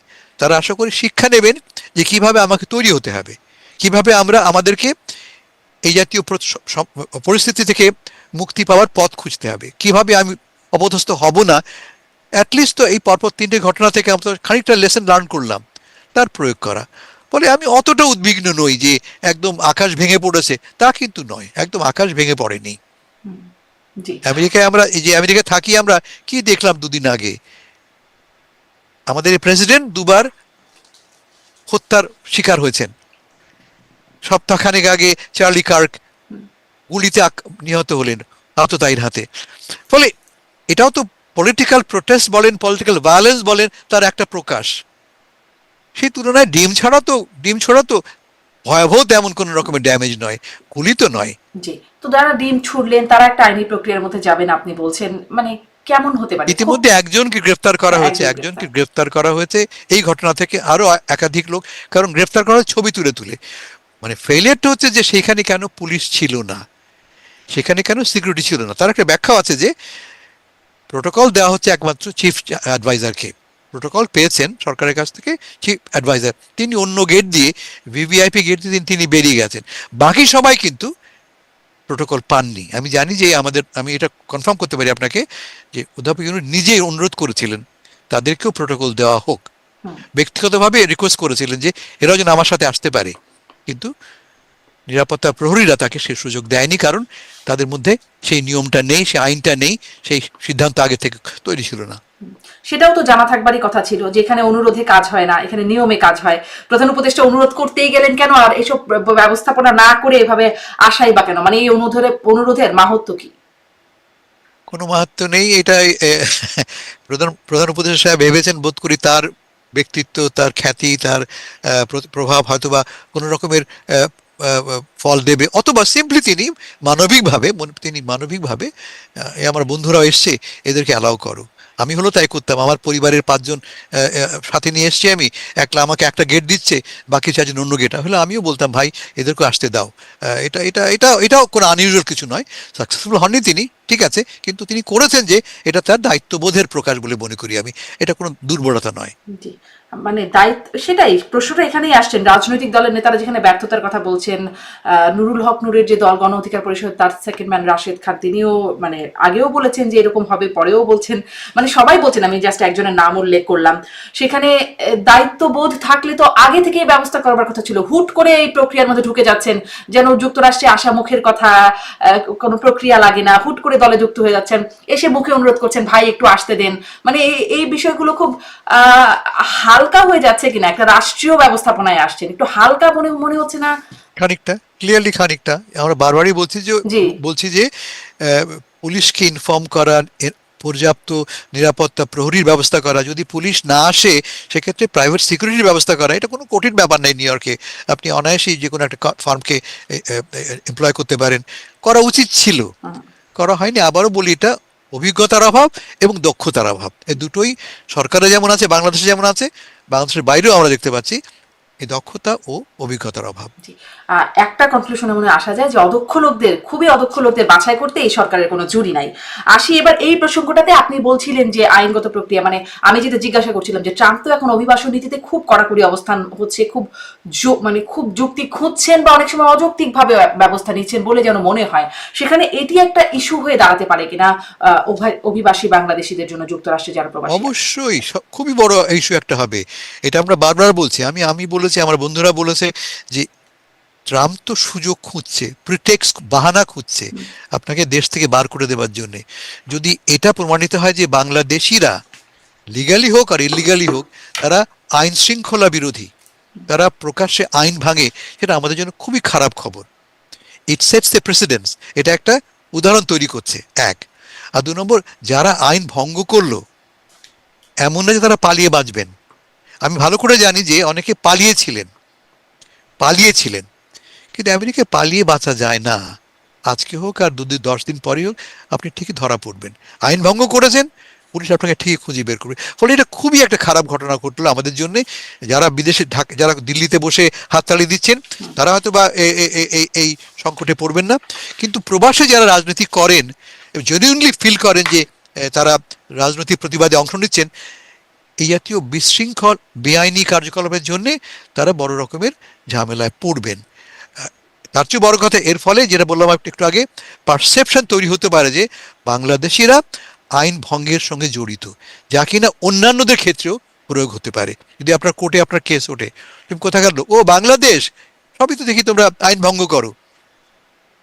Speaker 2: তারা আশা করি শিক্ষা নেবেন যে কিভাবে আমাকে তৈরি হতে হবে, কিভাবে আমরা আমাদেরকে এই জাতীয় পরিস্থিতি থেকে মুক্তি পাওয়ার পথ খুঁজতে হবে, কিভাবে আমি অপদস্থ হব না। অ্যাটলিস্ট তো এই পরপর তিনটে ঘটনা থেকে আমরা খানিকটা লেসন লার্ন করলাম, তার প্রয়োগ করা। ফলে আমি অতটা উদ্বিগ্ন নই যে একদম আকাশ ভেঙে পড়েছে, তা কিন্তু নয়, একদম আকাশ ভেঙে পড়েনি।
Speaker 1: জি
Speaker 2: এই যে আমেরিকায় থাকি আমরা, কি দেখলাম দুদিন আগে, আমাদের এই প্রেসিডেন্ট দুবার হত্যার শিকার হয়েছেন। সপ্তাহখানেক আগে চার্লি কার্ক গুলিতে নিহত হলেন আততায়ীর হাতে। ফলে এটাও তো পলিটিক্যাল প্রোটেস্ট বলেন, পলিটিক্যাল ভায়োলেন্স বলেন, তার একটা প্রকাশ। সেই তুলনায় ডিম ছড়া তো ভয়াবহ তেমন কোন রকমের ড্যামেজ নয়, গুলি তো নয়।
Speaker 1: জি, তো যারা ডিম ছুড়লেন তারা একটা আইনি প্রক্রিয়ার মধ্যে যাবেন আপনি বলছেন, মানে কেমন হতে পারে? খুব,
Speaker 2: ইতিমধ্যে একজনকে গ্রেফতার করা
Speaker 1: হ্যাঁ,
Speaker 2: হয়েছে,
Speaker 1: একজন
Speaker 2: একজনকে
Speaker 1: গ্রেফতার।
Speaker 2: গ্রেফতার করা হয়েছে এই ঘটনা থেকে, আরো একাধিক লোক, কারণ গ্রেফতার করা হয় ছবি তুলে তুলে। মানে ফেলিয়ারটা হচ্ছে যে সেখানে কেন পুলিশ ছিল না, সেখানে কেন সিকিউরিটি ছিল না। তার একটা ব্যাখ্যা আছে যে প্রোটোকল দেওয়া হচ্ছে একমাত্র চিফ অ্যাডভাইজারকে, প্রোটোকল পেয়েছেন সরকারের কাছ থেকে চিফ অ্যাডভাইজার, তিনি অন্য গেট দিয়ে ভিভিআইপি গেট দিয়ে তিনি বেরিয়ে গেছেন, বাকি সবাই কিন্তু প্রোটোকল পাননি। আমি জানি যে আমি এটা কনফার্ম করতে পারি আপনাকে যে অধ্যাপক ইউনূস নিজেই অনুরোধ করেছিলেন তাদেরকেও প্রোটোকল দেওয়া হোক, ব্যক্তিগতভাবে রিকোয়েস্ট করেছিলেন যে এরাও যেন আমার সাথে আসতে পারে, কিন্তু নিরাপত্তা প্রহরীরা তাকে সে সুযোগ দেয়নি, কারণ তাদের মধ্যে সেই নিয়মটা নেই, সেই আইনটা নেই, সেই সিদ্ধান্ত আগে থেকে তৈরি ছিল না।
Speaker 1: সেটাও তো জানা থাকবারই কথা ছিল যে এখানে অনুরোধে কাজ হয় না, এখানে নিয়মে কাজ হয়। প্রধান উপদেষ্টা অনুরোধ করতেই গেলেন কেন, আর এসব ব্যবস্থাপনা না করে এভাবে আসাই বা কেন? মানে এই অনুরোধের মাহাত্ম্য কি?
Speaker 2: কোনো মাহাত্ম্য নেই, এটাই প্রধান প্রধান উপদেষ্টা সাহেব ভেবেছেন বোধ করি তার ব্যক্তিত্ব, তার খ্যাতি, তার প্রভাব হয়তোবা কোনো রকমের ফল দেবে, অথবা সিম্পলি তিনি মানবিকভাবে আমার বন্ধুরাও এসছে, এদেরকে অ্যালাউ করো। আমি হলো তাই করতাম, আমার পরিবারের 5 জন সাথে নিয়ে এসছি, আমি একলা, আমাকে একটা গেট দিচ্ছে, বাকি 4 জন অন্য গেট, হলে আমিও বলতাম ভাই এদেরকে আসতে দাও। এটাও কোনো আনইউজুয়াল কিছু নয়। সাকসেসফুল হননি তিনি, ঠিক আছে, কিন্তু তিনি করেছেন যে এটা তার দায়িত্ববোধের প্রকাশ বলে মনে করি আমি, এটা কোনো দুর্বলতা নয়।
Speaker 1: জি, মানে দায়িত্ব, সেটাই প্রশ্নটা এখানেই আসছেন। রাজনৈতিক দলের নেতারা যেখানে ব্যর্থতার কথা বলছেন, নুরুল হক নূরের যে দল গণ অধিকার পরিষদ, তার সেকেন্ড ম্যান রাশেদ খান, তিনিও মানে আগেও বলেছেন যে এরকম হবে, পরেও বলছেন, মানে সবাই বলছেন, আমি জাস্ট একজনের নাম উল্লেখ করলাম। সেখানে দায়িত্ববোধ থাকলে তো আগে থেকে ব্যবস্থা করবার কথা ছিল। হুট করে এই প্রক্রিয়ার মধ্যে ঢুকে যাচ্ছেন, যেন যুক্তরাষ্ট্রে আসা মুখের কথা, কোনো প্রক্রিয়া লাগে না, হুট করে দলে যুক্ত হয়ে যাচ্ছেন, এসে মুখে অনুরোধ করছেন ভাই একটু আসতে দেন। মানে এই বিষয়গুলো খুব হালকা হয়ে যাচ্ছে কিনা, একটা রাষ্ট্রীয় ব্যবস্থাপনায় আসছেন, একটু হালকা মনে মনে হচ্ছে না?
Speaker 2: খানিকটা, ক্লিয়ারলি খানিকটা। আমরা বারবারই
Speaker 1: জি,
Speaker 2: বলছি যে পুলিশকে ইনফর্ম করা, পর্যাপ্ত নিরাপত্তা প্রহরীর ব্যবস্থা করা, যদি পুলিশ না আসে সেক্ষেত্রে প্রাইভেট সিকিউরিটির ব্যবস্থা করা, এটা কোনো কঠিন ব্যাপার নেই। নিউ ইয়র্কে আপনি অনায়াসেই যে কোনো একটা ফার্মকে এমপ্লয় করতে পারেন, করা উচিত ছিল, করা হয়নি। আবারও বলি, এটা অভিজ্ঞতার অভাব এবং দক্ষতার অভাব, এই দুটোই সরকারে যেমন আছে, বাংলাদেশে যেমন আছে, বাংলাদেশের বাইরেও আমরা দেখতে পাচ্ছি এই দক্ষতা ও অভিজ্ঞতার অভাব।
Speaker 1: একটা কনক্লুশনে মনে আসা যায় যে খুবই অদক্ষ লোকদের বাছাই করতে এই সরকারের কোনো জুরি নাই। আসি এবার এই প্রসঙ্গটাতে, আপনি বলছিলেন যে আইনগত প্রক্রিয়া, মানে আমি যেটা জিজ্ঞাসা করছিলাম যে ট্রাম্প তো এখন অভিবাসন নীতিতে খুব কড়াকড়ি অবস্থান হচ্ছে, মানে খুব যুক্তি খুঁজছেন বা অনেক সময় অযৌক্তিক ভাবে ব্যবস্থা নিচ্ছেন বলে যেন মনে হয়। সেখানে এটি একটা ইস্যু হয়ে দাঁড়াতে পারে কিনা অভিবাসী বাংলাদেশিদের জন্য, যুক্তরাষ্ট্রে যারা প্রবাসী?
Speaker 2: অবশ্যই খুবই বড় ইস্যু একটা হবে, এটা আমরা বারবার বলছি। আমি বলেছি, আমার বন্ধুরা বলেছে যে ট্রাম্প তো সুযোগ খুঁজছে, প্রিটেক্স, বাহানা খুঁজছে আপনাকে দেশ থেকে বার করে দেওয়ার জন্য। যদি এটা প্রমাণিত হয় যে বাংলাদেশিরা লিগালি হোক আর ইলিগালি হোক তারা আইন শৃঙ্খলা বিরোধী, তারা প্রকাশ্যে আইন ভাঙে, সেটা আমাদের জন্য খুবই খারাপ খবর। ইট সেটস দ্য প্রেসিডেন্টস, এটা একটা উদাহরণ তৈরি করছে, এক। আর 2 নম্বর, যারা আইন ভঙ্গ করলো, এমন না যে তারা পালিয়ে বাঁচবেন। আমি ভালো করে জানি যে অনেকে পালিয়েছিলেন, কিন্তু আমেরিকায় পালিয়ে বাঁচা যায় না। আজকে হোক আর 10 দিন পরে হোক, আপনি ঠিকই ধরা পড়বেন। আইন ভঙ্গ করেছেন, পুলিশ আপনাকে ঠিকই খুঁজে বের করবে। ফলে এটা খুবই একটা খারাপ ঘটনা ঘটলো আমাদের জন্য। যারা বিদেশে যারা দিল্লিতে বসে হাততালি দিচ্ছেন, তারা হয়তো বা এই সংকটে পড়বেন না, কিন্তু প্রবাসে যারা রাজনীতি করেন, জেনুইনলি ফিল করেন যে তারা রাজনৈতিক প্রতিবাদে অংশ নিচ্ছেন, এই জাতীয় বিশৃঙ্খল বেআইনি কার্যকলাপের জন্যে তারা বড় রকমের ঝামেলায় পড়বেন। তার চেয়ে বড় কথা, এর ফলে যেটা বললাম একটু আগে, পারসেপশন তৈরি হতে পারে যে বাংলাদেশিরা আইন ভঙ্গের সঙ্গে জড়িত, যা কিনা অন্যান্যদের ক্ষেত্রেও প্রয়োগ হতে পারে। যদি আপনার কোর্টে আপনার কেস ওঠে, তুমি কোথায় গেল, ও বাংলাদেশ, সবই তো দেখি তোমরা আইন ভঙ্গ করো,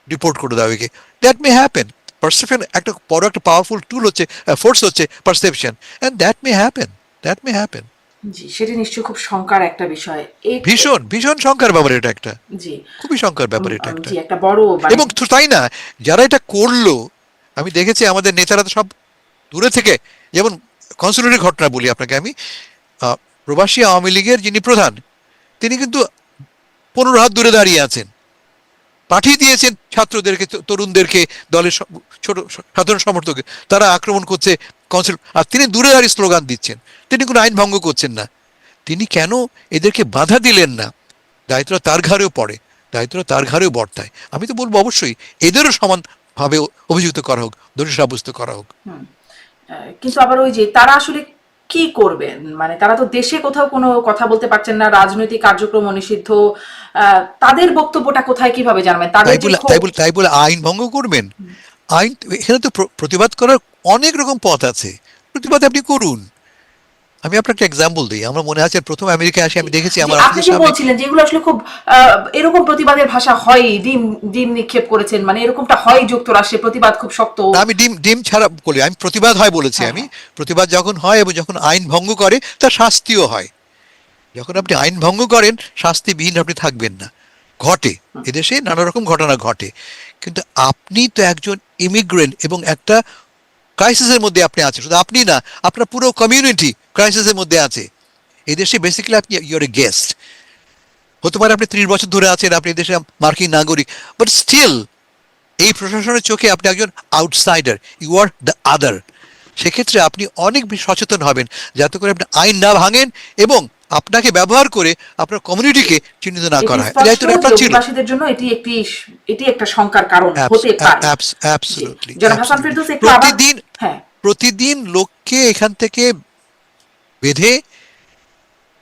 Speaker 2: রিপোর্ট করে দাও একে। That may happen. পারসেপশন একটা বড় একটা পাওয়ারফুল টুল হচ্ছে, ফোর্স হচ্ছে perception, and that may happen.
Speaker 1: জি, সেটা নিশ্চয়ই খুব শঙ্কার একটা বিষয়।
Speaker 2: ভীষণ ভীষণ শঙ্কার ব্যাপার এটা একটা,
Speaker 1: জি,
Speaker 2: খুবই শঙ্কার ব্যাপার এটা একটা।
Speaker 1: জি, একটা বড় মানে
Speaker 2: এবং তাই না, যারা এটা করলো, আমি দেখেছি আমাদের নেতারা তো সব দূরে থেকে, যেমন কনসুলেটের ঘটনা বলি আপনাকে আমি, প্রবাসী আওয়ামী লীগের যিনি প্রধান, তিনি কিন্তু 15 হাত দূরে দাঁড়িয়ে আছেন, পাঠিয়ে দিয়েছেন ছাত্রদেরকে, তরুণদেরকে, দলের ছোট সাধারণ সমর্থক, তারা আক্রমণ করছে কনসুল, আর তিনি দূরে দাঁড়িয়ে স্লোগান দিচ্ছেন, তিনি কোনো আইন ভঙ্গ করছেন না। তিনি কেন এদেরকে বাধা দিলেন না? দায়িত্বটা তার ঘাড়েও পড়ে, দায়িত্বটা তার ঘাড়েও বর্তায়। আমি তো বলবো অবশ্যই এদেরও সমানভাবে অভিযুক্ত করা হোক, দোষী সাব্যস্ত করা হোক।
Speaker 1: কিন্তু আবার ওই যে তারা আসলে কি করবেন, মানে তারা তো দেশে কোথাও কোনো কথা বলতে পারছেন না, রাজনৈতিক কার্যক্রম নিষিদ্ধ, তাদের বক্তব্যটা কোথায় কিভাবে জানবেন? তাদের
Speaker 2: তাই
Speaker 1: যে
Speaker 2: বলে তাই বলে আইন ভঙ্গ করবেন? আইন, এখানে তো প্রতিবাদ করার অনেক রকম পথ আছে, প্রতিবাদ আপনি করুন। আমি আপনাকে একটা এক্সাম্পল দিই। আমার মনে আছে প্রথম আমেরিকায় আসি, আমি দেখেছি
Speaker 1: যে
Speaker 2: আমার
Speaker 1: আপনি
Speaker 2: অফিসের
Speaker 1: যে
Speaker 2: সামনে।
Speaker 1: বলছিলেন যেগুলো আসলে খুব এরকম প্রতিবাদের ভাষা হয়, ডিম ডিম নিক্ষেপ করেছেন, মানে এরকমটা হয় যুক্তরাষ্ট্রে, প্রতিবাদ খুব শক্ত।
Speaker 2: না, আমি ডিম ডিম ছাড়া বলি, আমি প্রতিবাদ হয় বলেছি।
Speaker 1: হ্যাঁ,
Speaker 2: আমি
Speaker 1: হ্যাঁ।
Speaker 2: প্রতিবাদ যখন হয় এবং যখন আইন ভঙ্গ করে তার শাস্তিও হয়। যখন আপনি আইন ভঙ্গ করেন শাস্তিবিহীন আপনি থাকবেন না, ঘটে, এদেশে নানা রকম ঘটনা ঘটে। কিন্তু আপনি তো একজন ইমিগ্রেন্ট এবং একটা ক্রাইসিসের মধ্যে আপনি আছেন। শুধু আপনি না, আপনার পুরো কমিউনিটি ক্রাইসিসের মধ্যে আছে। এদেশে বেসিক্যালি আপনি ইউর এ গেস্ট। হতে পারে আপনি 30 বছর ধরে আছেন, আপনি দেশে মার্কিন নাগরিক, বাট স্টিল এই প্রশাসনের চোখে আপনি একজন outsider, you are the other. সেক্ষেত্রে আপনি অনেক বেশি সচেতন হবেন যাতে করে আপনি আইন না ভাঙেন এবং আপনাকে ব্যবহার করে আপনার কমিউনিটিকে চিহ্নিত না
Speaker 1: এটি
Speaker 2: করা হয়। এই
Speaker 1: স্পষ্ট
Speaker 2: দায়িত্বটা
Speaker 1: যে
Speaker 2: আপনার ছিল।
Speaker 1: অভিবাসীদের জন্য এটি একটা শঙ্কার কারণ হতে পারে। জি,
Speaker 2: অ্যাবসলিউটলি
Speaker 1: জনাব হাসান
Speaker 2: অ্যাবসলিউটলি
Speaker 1: ফেরদৌস একটু আবার।
Speaker 2: প্রতিদিন
Speaker 1: হ্যাঁ,
Speaker 2: প্রতিদিন লোককে এখান থেকে বেঁধে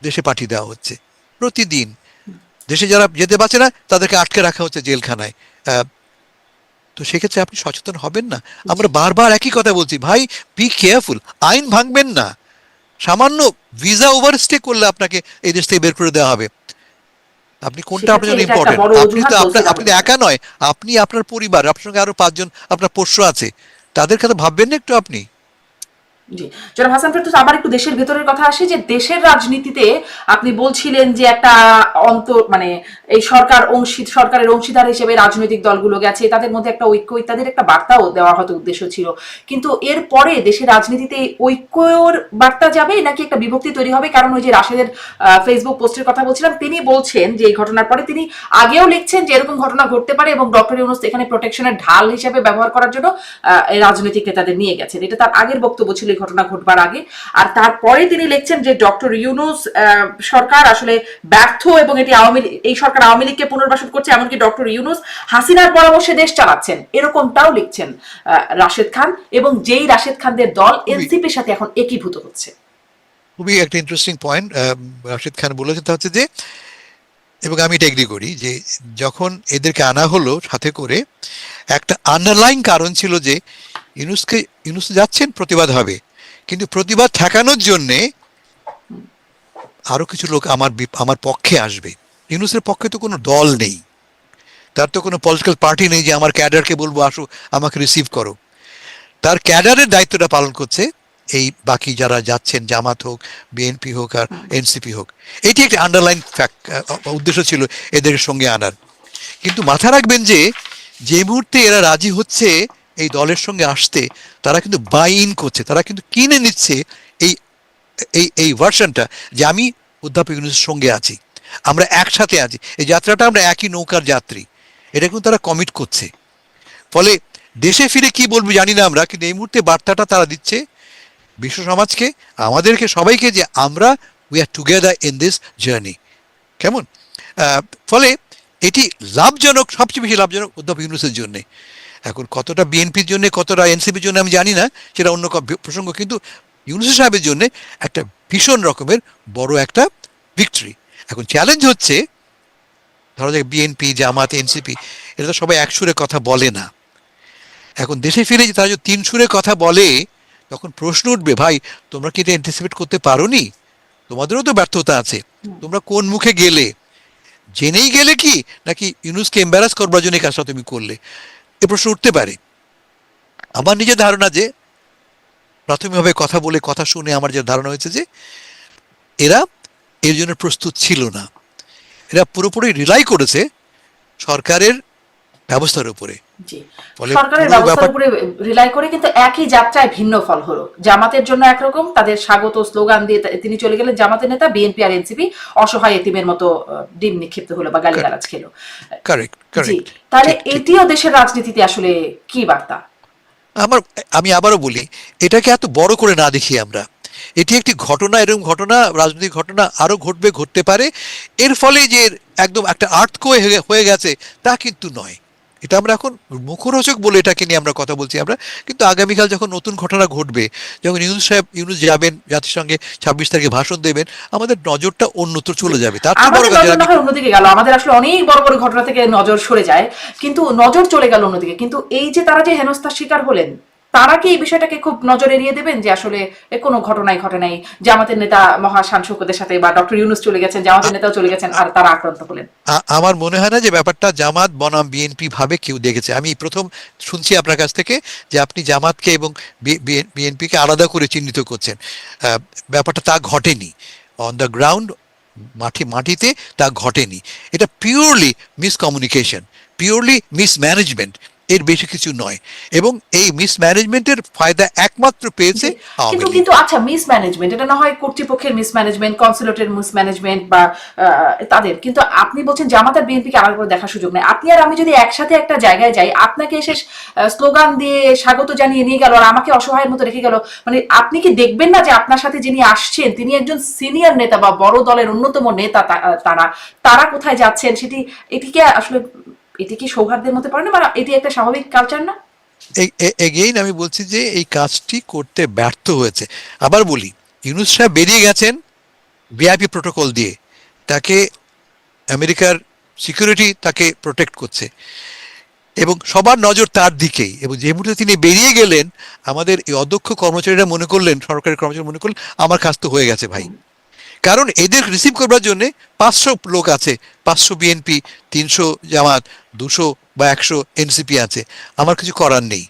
Speaker 2: দেশে পাঠিয়ে দেওয়া হচ্ছে। প্রতিদিন দেশে যারা যেতে পারছে না তাদেরকে আটকে রাখা হচ্ছে জেলখানায়। তো সেক্ষেত্রে আপনি সচেতন হবেন না? আমরা বারবার একই কথা বলছি, ভাই বি কেয়ারফুল, আইন ভাঙবেন না। সামান্য ভিসা ওভারস্টে করলে আপনাকে এই দেশ থেকে বের করে দেওয়া হবে। আপনি কোনটা আপনার
Speaker 1: সেক্ষেত্রে
Speaker 2: জন্য
Speaker 1: এটা একটা
Speaker 2: ইম্পর্টেন্ট?
Speaker 1: বড়
Speaker 2: আপনি
Speaker 1: অজুহাত
Speaker 2: তো
Speaker 1: বলছেন
Speaker 2: আপনি
Speaker 1: আপনি।
Speaker 2: তো একা নয়, আপনি আপনার পরিবার, আপনার সঙ্গে আরো 5 জন আপনার পোষ্য আছে, তাদের কথা ভাববেন না একটু আপনি?
Speaker 1: জি, জনাব হাসান ফেরদৌস, আবার একটু দেশের ভেতরের কথা আসে, যে দেশের রাজনীতিতে আপনি বলছিলেন যে একটা মানে এই সরকারের অংশীদার হিসেবে রাজনৈতিক দলগুলো গেছে, তাদের মধ্যে একটা ঐক্য ইত্যাদির একটা বার্তাও দেওয়ার হয়তো উদ্দেশ্য ছিল। কিন্তু এর পরে দেশের রাজনীতিতে এই ঐক্যর বার্তা যাবে নাকি একটা বিভক্তি তৈরি হবে? কারণ ওই যে রাশেদের ফেসবুক পোস্টের কথা বলছিলাম, তিনি বলছেন যে এই ঘটনার পরে তিনি আগেও লিখছেন যে এরকম ঘটনা ঘটতে পারে এবং ডক্টর ইউনূস এখানে প্রোটেকশনের ঢাল হিসেবে ব্যবহার করার জন্য এই রাজনৈতিক নেতাদের নিয়ে গেছেন। এটা তার আগের বক্তব্য ছিল এই ঘটনা ঘটবার আগে। আর তারপরে তিনি লিখছেন যে ডক্টর ইউনূস সরকার আসলে ব্যর্থ এবং এই সরকার আওয়ামী লীগকে পুনর্বাসন করছে, এমনকি ডক্টর ইউনূস হাসিনার পরামর্শে দেশ চালাচ্ছেন, এরকমটাও লিখছেন রাশেদ খান, এবং যেই রাশেদ খানদের দল এনসিপির সাথে এখন একীভূত হচ্ছে।
Speaker 2: খুবই একটা ইন্টারেস্টিং পয়েন্ট রাশিদ খান বলেছেন। তা হচ্ছে যে, এবং আমি এটা এগ্রি করি, যে যখন এদেরকে আনা হলো সাথে করে, একটা আন্ডারলাইন কারণ ছিল যে ইউনূস যাচ্ছেন, প্রতিবাদ হবে, কিন্তু প্রতিবাদ ঠেকানোর জন্যে আরো কিছু লোক আমার পক্ষে আসবে। ইউনূসের পক্ষে তো কোনো দল নেই, তার তো কোনো পলিটিক্যাল পার্টি নেই যে আমার ক্যাডারকে বলবো আসো আমাকে রিসিভ করো। তার ক্যাডারের দায়িত্বটা পালন করছে এই বাকি যারা যাচ্ছেন, জামাত হোক, বিএনপি হোক আর এনসিপি হোক। এটি একটি আন্ডারলাইন উদ্দেশ্য ছিল এদের সঙ্গে আনার। কিন্তু মাথা রাখবেন যে যে মুহূর্তে এরা রাজি হচ্ছে এই দলের সঙ্গে আসতে, তারা কিন্তু বাই ইন করছে, তারা কিন্তু কিনে নিচ্ছে এই এই এই ভার্সনটা যে আমি অধ্যাপক ইউনূসের সঙ্গে আছি, আমরা একসাথে আছি, এই যাত্রাটা আমরা একই নৌকার যাত্রী, এটা কিন্তু তারা কমিট করছে। ফলে দেশে ফিরে কি বলবো জানি না আমরা, কিন্তু এই মুহূর্তে বার্তাটা তারা দিচ্ছে বিশ্ব সমাজকে, আমাদেরকে, সবাইকে, যে আমরা we are together in this journey. কেমন? ফলে এটি লাভজনক, সবচেয়ে বেশি লাভজনক অধ্যাপক ইউনূসের জন্য। এখন কতটা বিএনপির জন্য, কতটা এনসিপির জন্য আমি জানি না, সেটা অন্য প্রসঙ্গ। কিন্তু ইউনূস সাহেবের জন্য একটা ভীষণ রকমের বড় একটা ভিক্টরি। এখন চ্যালেঞ্জ হচ্ছে, ধরো যে বিএনপি, জামাত, এনসিপি, এটা তো সবাই এক সুরে কথা বলে না। এখন দেশে ফিরে যে তারা যদি 3 সুরে কথা বলে, তখন প্রশ্ন উঠবে, ভাই তোমরা কি এটা অ্যান্টিসিপেট করতে পারোনি? তোমাদেরও তো ব্যর্থতা আছে, তোমরা কোন মুখে গেলে? জেনেই গেলে কি, নাকি ইউনূসকে এম্বারাস করবার জন্য কাজটা তুমি করলে? এ প্রশ্ন উঠতে পারে। আমার নিজের ধারণা যে, প্রাথমিকভাবে কথা বলে, কথা শুনে আমার যে ধারণা হয়েছে যে এরা এর জন্য প্রস্তুত ছিল না। এরা পুরোপুরি রিলাই করেছে সরকারের ব্যবস্থার উপরে।
Speaker 1: জি,
Speaker 2: ফলে
Speaker 1: সরকারের
Speaker 2: পুরো
Speaker 1: ব্যবস্থার
Speaker 2: ব্যাপার,
Speaker 1: উপরে রিলাই করে, কিন্তু একই যাত্রায় ভিন্ন ফল হলো। জামাতের জন্য একরকম, তাদের স্বাগত স্লোগান দিয়ে তিনি চলে গেলেন জামাতের নেতা, বিএনপি আর এনসিপি অসহায় এতিমের মতো ডিম নিক্ষিপ্ত হলো বা গালিগালাজ খেলো।
Speaker 2: কারেক্ট
Speaker 1: জি,
Speaker 2: কারেক্ট,
Speaker 1: তাহলে
Speaker 2: ঠিক ঠিক।
Speaker 1: এটিও দেশের রাজনীতিতে আসলে কি বার্তা?
Speaker 2: আমি আবারও বলি, এটাকে এত বড় করে না দেখি আমরা। এটি একটি ঘটনা, এরকম ঘটনা, রাজনৈতিক ঘটনা আরো ঘটবে, ঘটতে পারে। এর ফলে যে একদম একটা আর্থকোয়েক হয়ে গেছে তা কিন্তু নয়। এটা আমরা এখন মুখরোচক বলে এটাকে নিয়ে আমরা কথা বলছি আমরা, কিন্তু আগামীকাল যখন নতুন ঘটনা ঘটবে, যখন ইউনূস যাবেন জাতিসংঘে 26 তারিখে ভাষণ দেবেন, আমাদের নজরটা অন্যত্র চলে যাবে। তার চেয়ে বড়
Speaker 1: আমাদের
Speaker 2: কথা
Speaker 1: নজর না
Speaker 2: আমি
Speaker 1: হয় অন্যদিকে গেল, আমাদের আসলে অনেক বড় বড় ঘটনা থেকে নজর সরে যায়, কিন্তু নজর চলে গেল অন্যদিকে। কিন্তু এই যে তারা যে হেনস্থার শিকার হলেন, তারা কি এই বিষয়টাকে খুব নজর এড়িয়ে দেবেন যে আসলে এ কোনো ঘটনাই ঘটে নাই, জামাতের নেতা মহাশান শওকতের সাথে বা ডক্টর ইউনূস চলে গেছেন, জামাতের নেতাও চলে গেছেন, আর তারা আক্রান্ত হলেন?
Speaker 2: আমার মনে হয় না যে ব্যাপারটা জামাত বনাম বিএনপি ভাবে কেউ দেখেছে। আমি প্রথম শুনছি আপনার কাছ থেকে যে আপনি জামাতকে এবং বিএনপিকে আলাদা করে চিহ্নিত করছেন। ব্যাপারটা তা ঘটেনি। অন দ্য গ্রাউন্ড, মাটিতে তা ঘটেনি। এটা পিওরলি মিসকমিউনিকেশন, পিওরলি মিসম্যানেজমেন্ট, এর বেশি কিছু নয়। এবং এই মিসম্যানেজমেন্টের ফায়দা একমাত্র পেয়েছে আওয়ামী
Speaker 1: কিন্তু
Speaker 2: লীগ।
Speaker 1: কিন্তু আচ্ছা, মিসম্যানেজমেন্ট এটা না হয় কর্তৃপক্ষের মিসম্যানেজমেন্ট, কনসুলেটের মিসম্যানেজমেন্ট বা তাদের, কিন্তু আপনি বলছেন জামাত আর বিএনপিকে আলাদা করে দেখার সুযোগ নেই। আপনি আর আমি যদি একসাথে একটা জায়গায় যাই, আপনাকে এসে স্লোগান দিয়ে স্বাগত জানিয়ে নিয়ে গেল আর আমাকে অসহায়ের মতো রেখে গেল, মানে আপনি কি দেখবেন না যে আপনার সাথে যিনি আসছেন তিনি একজন সিনিয়র নেতা বা বড় দলের অন্যতম নেতা, তারা তারা কোথায় যাচ্ছেন সেটি, এটিকে আসলে এটি কি সৌহার্দ্যের মধ্যে পড়ে না, বা এটি একটা স্বাভাবিক কালচার না?
Speaker 2: এগেইন আমি বলছি যে এই কাজটি করতে ব্যর্থ হয়েছে। আবার বলি, ইউনূস সাহেব বেরিয়ে গেছেন ভিআইপি প্রোটোকল দিয়ে, তাকে আমেরিকার সিকিউরিটি তাকে প্রোটেক্ট করছে এবং সবার নজর তার দিকেই। এবং যে মুহূর্তে তিনি বেরিয়ে গেলেন, আমাদের এই অদক্ষ কর্মচারীরা মনে করলেন, সরকারি কর্মচারী মনে করলেন আমার কাজ তো হয়ে গেছে ভাই। কারণ এদের রিসিভ করবার জন্য 500 লোক আছে, 500 বিএনপি, 300 জামাত, 200 বা 100 এনসিপি আছে, আমার কিছু করার নেই।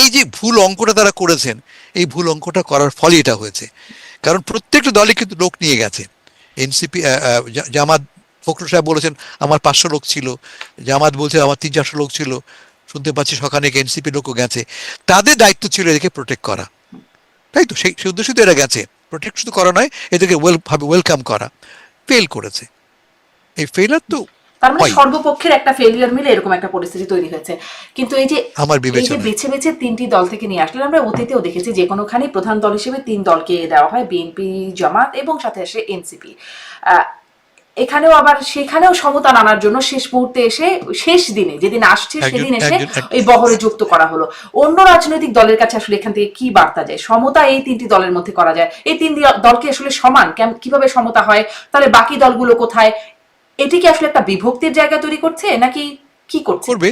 Speaker 2: এই যে ভুল অঙ্কটা তারা করেছেন, এই ভুল অঙ্কটা করার ফলে এটা হয়েছে। কারণ প্রত্যেকটা দলে কিন্তু লোক নিয়ে গেছে। এনসিপি, জামাত, ফখরুল সাহেব বলেছেন আমার 500 লোক ছিল, জামাত বলছে আমার 300-400 লোক ছিল, শুনতে পাচ্ছি সকালে এনসিপি লোকও গেছে। তাদের দায়িত্ব ছিল এদেরকে প্রোটেক্ট করা, তাই তো? সেই উদ্দেশ্যে তো এরা গেছে, প্রোটেক্ট শুধু করা নয়, এদেরকে ওয়েলকাম করা। ফেল করেছে, এই ফেলার তো
Speaker 1: তার মানে
Speaker 2: হয়
Speaker 1: সর্বপক্ষের একটা ফেলিয়ার মিলে এরকম একটা পরিস্থিতি তৈরি হয়েছে। কিন্তু
Speaker 2: আমার
Speaker 1: এই যে
Speaker 2: বিবেচনায়।
Speaker 1: বেছে বেছে তিনটি দল থেকে নিয়ে আসলে, আমরা অতীতেও দেখেছি যে কোনোখানে প্রধান দল হিসেবে তিন দলকে দেওয়া হয়, বিএনপি, জামাত এবং সাথে আসে এনসিপি। এখানেও আবার সেখানেও সমতা আনার জন্য শেষ মুহূর্তে এসে, শেষ দিনে যেদিন আসছে
Speaker 2: একজন
Speaker 1: সেদিন এসে
Speaker 2: একজন
Speaker 1: এই বহরে যুক্ত করা হলো। অন্য রাজনৈতিক দলের কাছে আসলে এখান থেকে কি বার্তা যায়? সমতা এই তিনটি দলের মধ্যে করা যায়, এই তিন দলকে আসলে সমান কিভাবে সমতা হয়? তাহলে বাকি দলগুলো কোথায়? এটি কি আসলে একটা বিভক্তির জায়গা তৈরি করছে, নাকি কি করছে?
Speaker 2: করবে।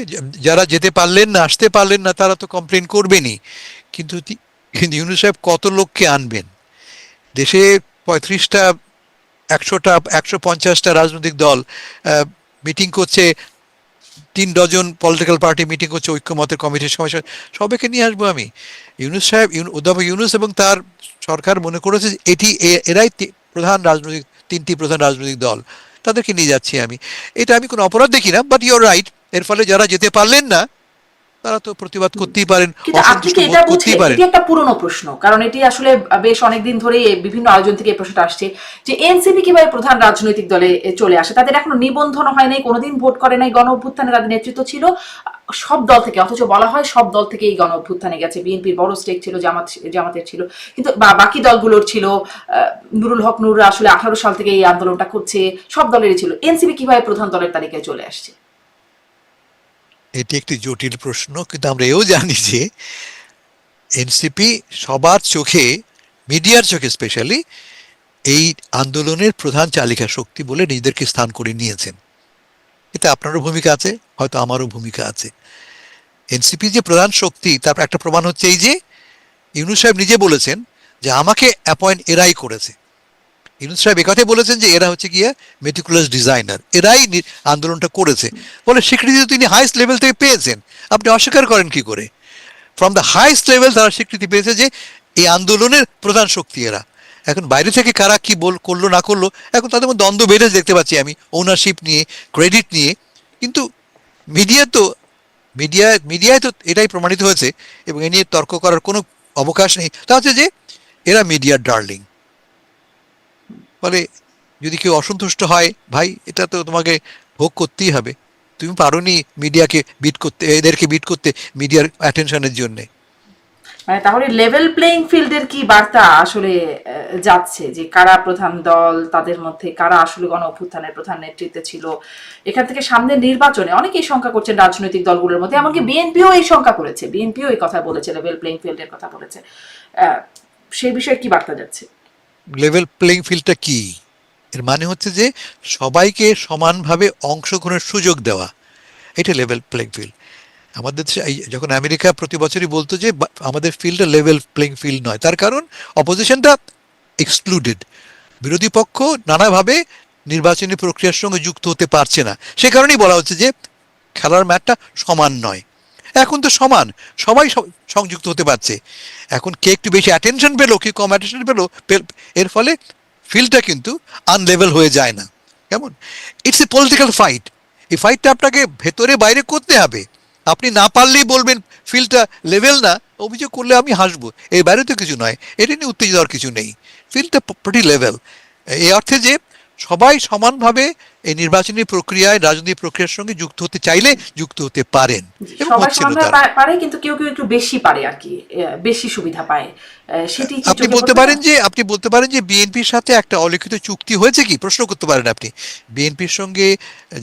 Speaker 2: যারা যেতে পারলেন না, আসতে পারলেন না, তারা তো কমপ্লেন করবেনই। কিন্তু কিন্তু ইউনূস সাহেব কত লোককে আনবেন? দেশে 35টা, 100টা, 150টা রাজনৈতিক দল মিটিং করছে, 3 ডজন পলিটিক্যাল পার্টি মিটিং করছে ঐক্যমতের কমিটির সময়, সবাইকে নিয়ে আসবো আমি? ইউনূস সাহেব, অধ্যাপক ইউনূস এবং তার সরকার মনে করেছে এটি এরাই প্রধান রাজনৈতিক, 3টি প্রধান রাজনৈতিক দল, তাদেরকে নিয়ে যাচ্ছি আমি। এটা আমি কোনো অপরাধ দেখি না, বাট ইউর রাইট। এর ফলে যারা যেতে পারলেন না তারা তো প্রতিবাদ করতেই পারেন,
Speaker 1: কিন্তু আপনি
Speaker 2: অসন্তুষ্ট
Speaker 1: কি
Speaker 2: বোধ
Speaker 1: এটা
Speaker 2: করতেই
Speaker 1: বুঝে,
Speaker 2: পারেন।
Speaker 1: এটি একটা পুরনো প্রশ্ন, কারণ এটি আসলে বেশ অনেকদিন ধরে বিভিন্ন আয়োজন থেকে এই প্রশ্নটা আসছে যে এনসিপি কিভাবে প্রধান রাজনৈতিক দলে চলে আসে? তাদের এখনো নিবন্ধন হয় নাই, কোনোদিন ভোট করে নাই, গণ অভ্যুত্থানে তাদের নেতৃত্ব ছিল সব দল থেকে, অথচ বলা হয় সব দল থেকে এই গণ অভ্যুত্থানে গেছে। বিএনপির বড় স্টেক ছিল, জামাতের ছিল, কিন্তু বাকি দলগুলোর ছিল। নুরুল হক নূর আসলে 18 সাল থেকে এই আন্দোলনটা করছে, সব দলেরই ছিল। এনসিপি কিভাবে প্রধান দলের তালিকায় চলে আসছে?
Speaker 2: এটি একটি জটিল প্রশ্ন, কিন্তু আমরা এও জানি যে এনসিপি সবার চোখে, মিডিয়ার চোখে স্পেশালি, এই আন্দোলনের প্রধান চালিকা শক্তি বলে নিজেদেরকে স্থান করে নিয়েছেন। এতে আপনারও ভূমিকা আছে, হয়তো আমারও ভূমিকা আছে। এনসিপি যে প্রধান শক্তি তার একটা প্রমাণ হচ্ছে এই যে ইউনূস সাহেব নিজে বলেছেন যে আমাকে অ্যাপয়েন্ট এরাই করেছে। ইউনূস সাহেব একথাই বলেছেন যে এরা হচ্ছে গিয়ে মেটিকুলাস ডিজাইনার, এরাই আন্দোলনটা করেছে বলে স্বীকৃতি তিনি হাইস্ট লেভেল থেকে পেয়েছেন। আপনি অস্বীকার করেন কি করে? ফ্রম দ্য হাইস্ট লেভেল তারা স্বীকৃতি পেয়েছে যে এই আন্দোলনের প্রধান শক্তি এরা। এখন বাইরে থেকে কারা কি করলো না করলো, এখন তাদের মধ্যে দ্বন্দ্ব বেড়ে দেখতে পাচ্ছি আমি, ওনারশিপ নিয়ে, ক্রেডিট নিয়ে। কিন্তু মিডিয়া তো মিডিয়ায় তো এটাই প্রমাণিত হয়েছে, এবং এ নিয়ে তর্ক করার কোনো অবকাশ নেই। তা হচ্ছে যে এরা মিডিয়ার ডার্লিং। ফলে যদি কেউ অসন্তুষ্ট হয়, ভাই এটা তো তোমাকে ভোগ করতেই হবে, তুমি পারোনি মিডিয়াকে বিট করতে, এদেরকে বিট করতে মিডিয়ার অ্যাটেনশনের জন্যে।
Speaker 1: মানে তাহলে লেভেল প্লেইং ফিল্ডের কি বার্তা আসলে যাচ্ছে, যে কারা প্রধান দল, তাদের মধ্যে কারা আসলে গণ অভ্যুত্থানের প্রধান নেতৃত্বে ছিল, এখান থেকে সামনের নির্বাচনে অনেকেই শঙ্কা করছেন রাজনৈতিক দলগুলোর মধ্যে, এমনকি বিএনপিও এই শঙ্কা করেছে, বিএনপিও এই কথা বলেছে, লেভেল প্লেইং ফিল্ডের কথা বলেছে। সেই বিষয়ে কি বার্তা যাচ্ছে?
Speaker 2: লেভেল প্লেইং ফিল্ডটা কি? এর মানে হচ্ছে যে সবাইকে সমানভাবে অংশগ্রহণের সুযোগ দেওয়া, এটা লেভেল প্লেইং ফিল্ড। আমাদের যখন আমেরিকা প্রতি বছরই বলতো যে আমাদের ফিল্ডটা লেভেল প্লেইং ফিল্ড নয়, তার কারণ অপোজিশনটা এক্সক্লুডেড, বিরোধী পক্ষ নানাভাবে নির্বাচনী প্রক্রিয়ার সঙ্গে যুক্ত হতে পারছে না, সে কারণেই বলা হচ্ছে যে খেলার ম্যাটটা সমান নয়। এখন তো সমান, সবাই সংযুক্ত হতে পারছে। এখন কে একটু বেশি অ্যাটেনশন পেলো, কি কম অ্যাটেনশন পেলো, এর ফলে ফিল্ডটা কিন্তু আনলেভেল হয়ে যায় না। কেমন? It's a political fight. এই ফাইটটা আপনাকে ভেতরে বাইরে করতে হবে। আপনি না পারলেই বলবেন ফিল্ডটা লেভেল না, অভিযোগ করলে আমি হাসবো, এর বাইরে তো কিছু নয়, এটা নিয়ে উত্তেজিত হওয়ার কিছু নেই। ফিল্ডটা প্রিটি লেভেল, এই অর্থে যে সবাই সমানভাবে এই নির্বাচনী প্রক্রিয়ায়, রাজনৈতিক প্রক্রিয়ার সঙ্গে যুক্ত হতে চাইলে যুক্ত হতে পারেন, এবং
Speaker 1: সবাই
Speaker 2: হচ্ছিল
Speaker 1: সমানভাবে
Speaker 2: তারা।
Speaker 1: পারে, কিন্তু কেউ কেউ একটু বেশি পারে আর কি, বেশি সুবিধা পায়, সেটি কি
Speaker 2: আপনি
Speaker 1: চোখে
Speaker 2: বলতে
Speaker 1: পড়ছে না?
Speaker 2: পারেন যে বিএনপির সাথে একটা অলিখিত চুক্তি হয়েছে কি, প্রশ্ন করতে পারেন আপনি। বিএনপির সঙ্গে,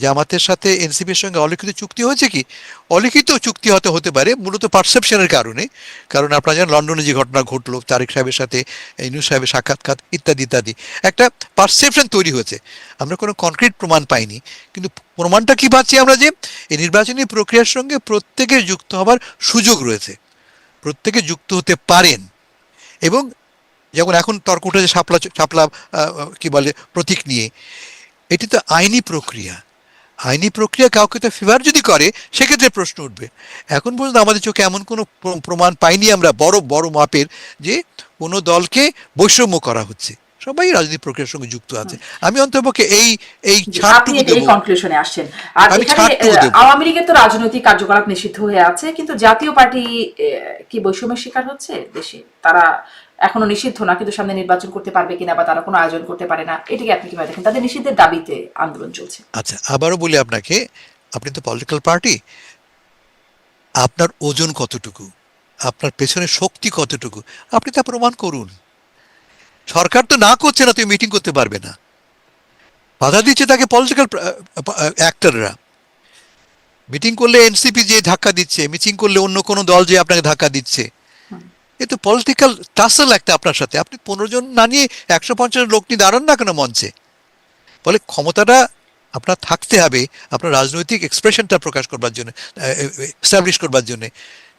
Speaker 2: জামাতের সাথে এনসিপির সঙ্গে অলিখিত চুক্তি হয়েছে কি? অলিখিত চুক্তি হতে পারে মূলত পারসেপশনের কারণে। কারণ আপনারা জানেন লন্ডনে যে ঘটনা ঘটলো, তারেক সাহেবের সাথে ইউনূস সাহেবের সাক্ষাৎকার ইত্যাদি ইত্যাদি, একটা পারসেপশন তৈরি হয়েছে। আমরা কোনো কনক্রিট প্রমাণ পাইনি, কিন্তু প্রমাণটা কি পাচ্ছি আমরা, যে এই নির্বাচনী প্রক্রিয়ার সঙ্গে প্রত্যেকের যুক্ত হবার সুযোগ রয়েছে, প্রত্যেকে যুক্ত হতে পারেন। এবং যেমন এখন তর্ক উঠেছে শাপলা শাপলা কি বলে প্রতীক নিয়ে, এটি তো আইনি প্রক্রিয়া। আইনি প্রক্রিয়া কাউকে তো ফেভার যদি করে, সেক্ষেত্রে প্রশ্ন উঠবে। এখন পর্যন্ত আমাদের চোখে এমন কোনো প্রমাণ পাইনি আমরা বড় বড় মাপের, যে কোনো দলকে বৈষম্য করা হচ্ছে, সবাই রাজনৈতিক প্রক্রিয়ার সঙ্গে যুক্ত আছে। আমি অন্তপক্ষে এই এই
Speaker 1: আপনি
Speaker 2: ছাড়টুকু
Speaker 1: এই
Speaker 2: দেবো,
Speaker 1: কনক্লুশনে আসছেন। আর
Speaker 2: আমি
Speaker 1: এখানে
Speaker 2: ছাড়টুকু দেবো।
Speaker 1: আওয়ামী লীগের তো রাজনৈতিক কার্যকলাপ নিষিদ্ধ হয়ে আছে, কিন্তু জাতীয় পার্টি কি বৈষম্যের শিকার হচ্ছে দেশে? তারা এখনো নিষিদ্ধ না, কিন্তু সামনে নির্বাচন করতে পারবে কিনা, বা তারা কোনো আয়োজন করতে পারে না, এটিকে আপনি কিভাবে দেখেন? তাদের নিষিদ্ধের দাবিতে আন্দোলন চলছে।
Speaker 2: আচ্ছা, আবারও বলি আপনাকে, আপনি তো পলিটিক্যাল পার্টি, আপনার ওজন কতটুকু, আপনার পেছনে শক্তি কতটুকু, আপনি তা প্রমাণ করুন। সরকার তো না করছে না, তুমি মিটিং করতে পারবে না, বাধা দিচ্ছে তাকে পলিটিক্যাল অ্যাক্টররা। মিটিং করলে এনসিপি যে ধাক্কা দিচ্ছে, মিটিং করলে অন্য কোনো দল যে আপনাকে ধাক্কা দিচ্ছে, এ তো পলিটিক্যাল টাসল একটা আপনার সাথে। আপনি 15 জন না নিয়ে 150 লোক নিয়ে দাঁড়ান না কেন মঞ্চে? ফলে ক্ষমতাটা আপনার থাকতে হবে আপনার রাজনৈতিক এক্সপ্রেশনটা প্রকাশ করবার জন্য, এস্টাবলিশ করবার জন্য।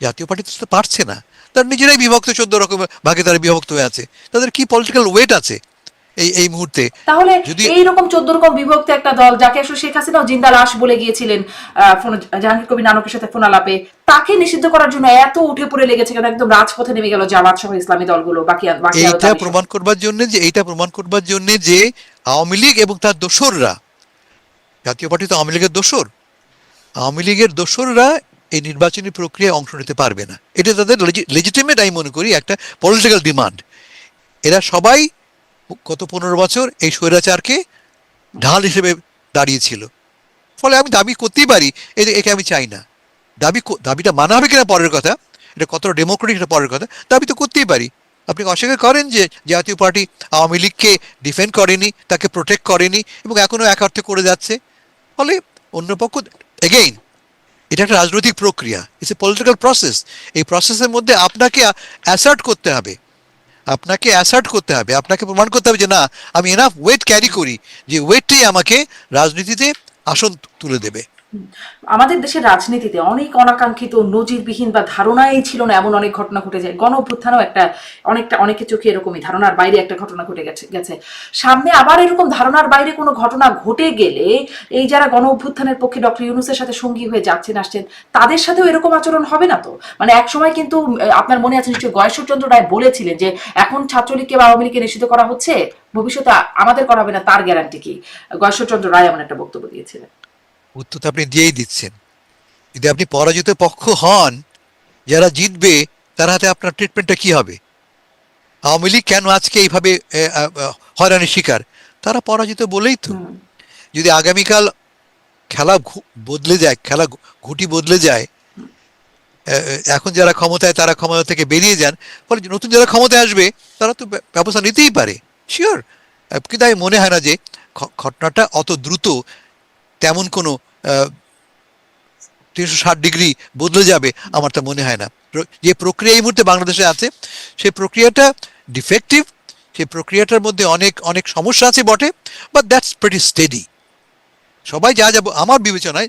Speaker 2: জাতীয় পার্টি তো পারছে না, তার নিজেরাই বিভক্ত, 14 রকম ভাগে তারা বিভক্ত হয়ে আছে। তাদের কি পলিটিক্যাল ওয়েট আছে এই এই মুহূর্তে?
Speaker 1: তাহলে
Speaker 2: যদি
Speaker 1: এইরকম 14 রকম বিভক্ত একটা দল, যাকে আসলে শেখ হাসিনাও জিন্দা লাশ বলে গিয়েছিলেন জাহাঙ্গীর কবির নানকের সাথে ফোন আলাপে, তাকে নিষিদ্ধ করার জন্য এত উঠে পড়ে লেগেছে কেন? একদম রাজপথে নেমে গেল জামাত সহ ইসলামী দলগুলো, বাকি বাকি আরো
Speaker 2: এইটা
Speaker 1: দাবি সহ।
Speaker 2: প্রমাণ করবার জন্য, যে আওয়ামী লীগ এবং তার দোসররা, জাতীয় পার্টি তো আওয়ামী লীগের দোসর, আওয়ামী লীগের দোসররা এই নির্বাচনী প্রক্রিয়ায় অংশ নিতে পারবে না। এটা তাদের লেজিটিমেট, আমি মনে করি, একটা পলিটিক্যাল ডিমান্ড। এরা সবাই গত 15 বছর এই স্বৈরাচারকে ঢাল হিসেবে দাঁড়িয়েছিল। ফলে আমি দাবি করতেই পারি একে আমি চাই না। দাবিটা মানা হবে কিনা পরের কথা, এটা কতটা ডেমোক্রেটিক এটা পরের কথা, দাবি তো করতেই পারি। আপনি অস্বীকার করেন যে জাতীয় পার্টি আওয়ামী লীগকে ডিফেন্ড করেনি, তাকে প্রোটেক্ট করেনি, এবং এখনো এক অর্থে করে যাচ্ছে। ফলে অন্য পক্ষ, এগেইন, এটা একটা রাজনৈতিক প্রক্রিয়া, ইটস এ পলিটিক্যাল প্রসেস। এই প্রসেসের মধ্যে আপনাকে অ্যাসার্ট করতে হবে, আপনাকে প্রমাণ করতে হবে যে না, আমি এনাফ ওয়েট ক্যারি করি, যে ওয়েটটাই আমাকে রাজনীতিতে আসন তুলে দেবে।
Speaker 1: আমাদের দেশের রাজনীতিতে অনেক অনাকাঙ্ক্ষিত, নজিরবিহীন বা ধারণাই ছিল না এমন অনেক ঘটনা ঘটে যায়। গণ অভ্যুত্থানও একটা, অনেকের চোখে এরকমই ধারণার বাইরে একটা ঘটনা ঘটে গেছে। সামনে আবার এরকম ধারণার বাইরে কোনো ঘটনা ঘটে গেলে এই যারা গণ অভ্যুত্থানের পক্ষে ডক্টর ইউনূসের সাথে সঙ্গী হয়ে যাচ্ছেন আসছেন, তাদের সাথেও এরকম আচরণ হবে না তো? মানে একসময় কিন্তু আপনার মনে আছে নিশ্চয়ই, গয়েশ্বরচন্দ্র রায় বলেছিলেন যে এখন ছাত্রলীগকে বা আওয়ামী লীগকে নিষিদ্ধ করা হচ্ছে, ভবিষ্যতে আমাদের করা হবে না, তার গ্যারান্টি কি? গয়েশ্বরচন্দ্র রায় এমন একটা বক্তব্য দিয়েছিলেন।
Speaker 2: উত্তর তো আপনি দিয়েই দিচ্ছেন। যদি আপনি পরাজিত পক্ষ হন, যারা জিতবে তার হাতে আপনার ট্রিটমেন্টটা কি হবে? আওয়ামী লীগ কেন আজকে এইভাবে হয়রানির শিকার? তারা পরাজিত বলেই তো। যদি আগামীকাল খেলা বদলে যায়, খেলা ঘুটি বদলে যায়, এখন যারা ক্ষমতায় তারা ক্ষমতা থেকে বেরিয়ে যান, ফলে নতুন যারা ক্ষমতায় আসবে তারা তো ব্যবস্থা নিতেই পারে, শিওর। কিন্তু আমি মনে হয় না যে ঘটনাটা অত দ্রুত তেমন কোনো 360 ডিগ্রি বদলে যাবে, আমার তা মনে হয় না। যে প্রক্রিয়া এই মুহূর্তে বাংলাদেশে আছে সেই প্রক্রিয়াটা ডিফেক্টিভ, সেই প্রক্রিয়াটার মধ্যে অনেক অনেক সমস্যা আছে বটে, বাট দ্যাটস প্রিটি স্টেডি। সবাই যা যাব আমার বিবেচনায়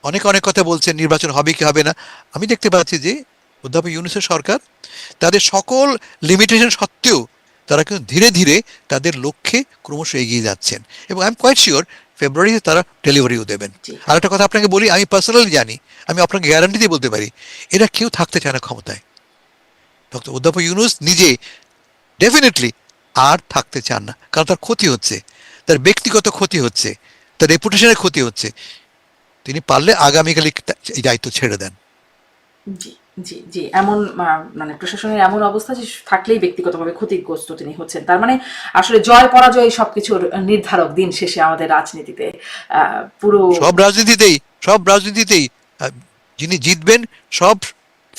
Speaker 2: অনেক অনেক কথা বলছেন নির্বাচন হবে কি হবে না, আমি দেখতে পাচ্ছি যে অধ্যাপক ইউনূসের সরকার তাদের সকল লিমিটেশন সত্ত্বেও তারা কিন্তু ধীরে ধীরে তাদের লক্ষ্যে ক্রমশ এগিয়ে যাচ্ছেন, এবং আই এম কোয়াইট শিওর ফেব্রুয়ারিতে তারা ডেলিভারিও দেবেন।
Speaker 1: জি।
Speaker 2: আর একটা কথা আপনাকে বলি, আমি পার্সোনালি জানি, আমি আপনাকে গ্যারান্টি দিয়ে বলতে পারি, এরা কেউ থাকতে চায় না ক্ষমতায়। ডক্টর অধ্যাপক ইউনূস নিজে ডেফিনেটলি আর থাকতে চান না, কারণ তার ক্ষতি হচ্ছে, তার ব্যক্তিগত ক্ষতি হচ্ছে, তার রেপুটেশনের ক্ষতি হচ্ছে। তিনি পারলে আগামীকালই এই দায়িত্ব ছেড়ে দেন।
Speaker 1: জি, জি, জি, এমন মানে প্রশাসনের এমন অবস্থা যে থাকলেই ব্যক্তিগতভাবে ক্ষতিগ্রস্ত তিনি হচ্ছেন। তার মানে আসলে জয় পরাজয় সবকিছুর নির্ধারক দিন শেষে আমাদের রাজনীতিতে পুরো
Speaker 2: সব রাজনীতিতেই যিনি জিতবেন সব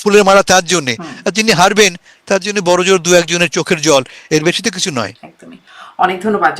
Speaker 2: ফুলের মালা তার জন্যে, আর যিনি হারবেন তার জন্য বড় জোর দু একজনের চোখের জল, এর বেশি তো কিছু নয়।
Speaker 1: একদমই। অনেক ধন্যবাদ।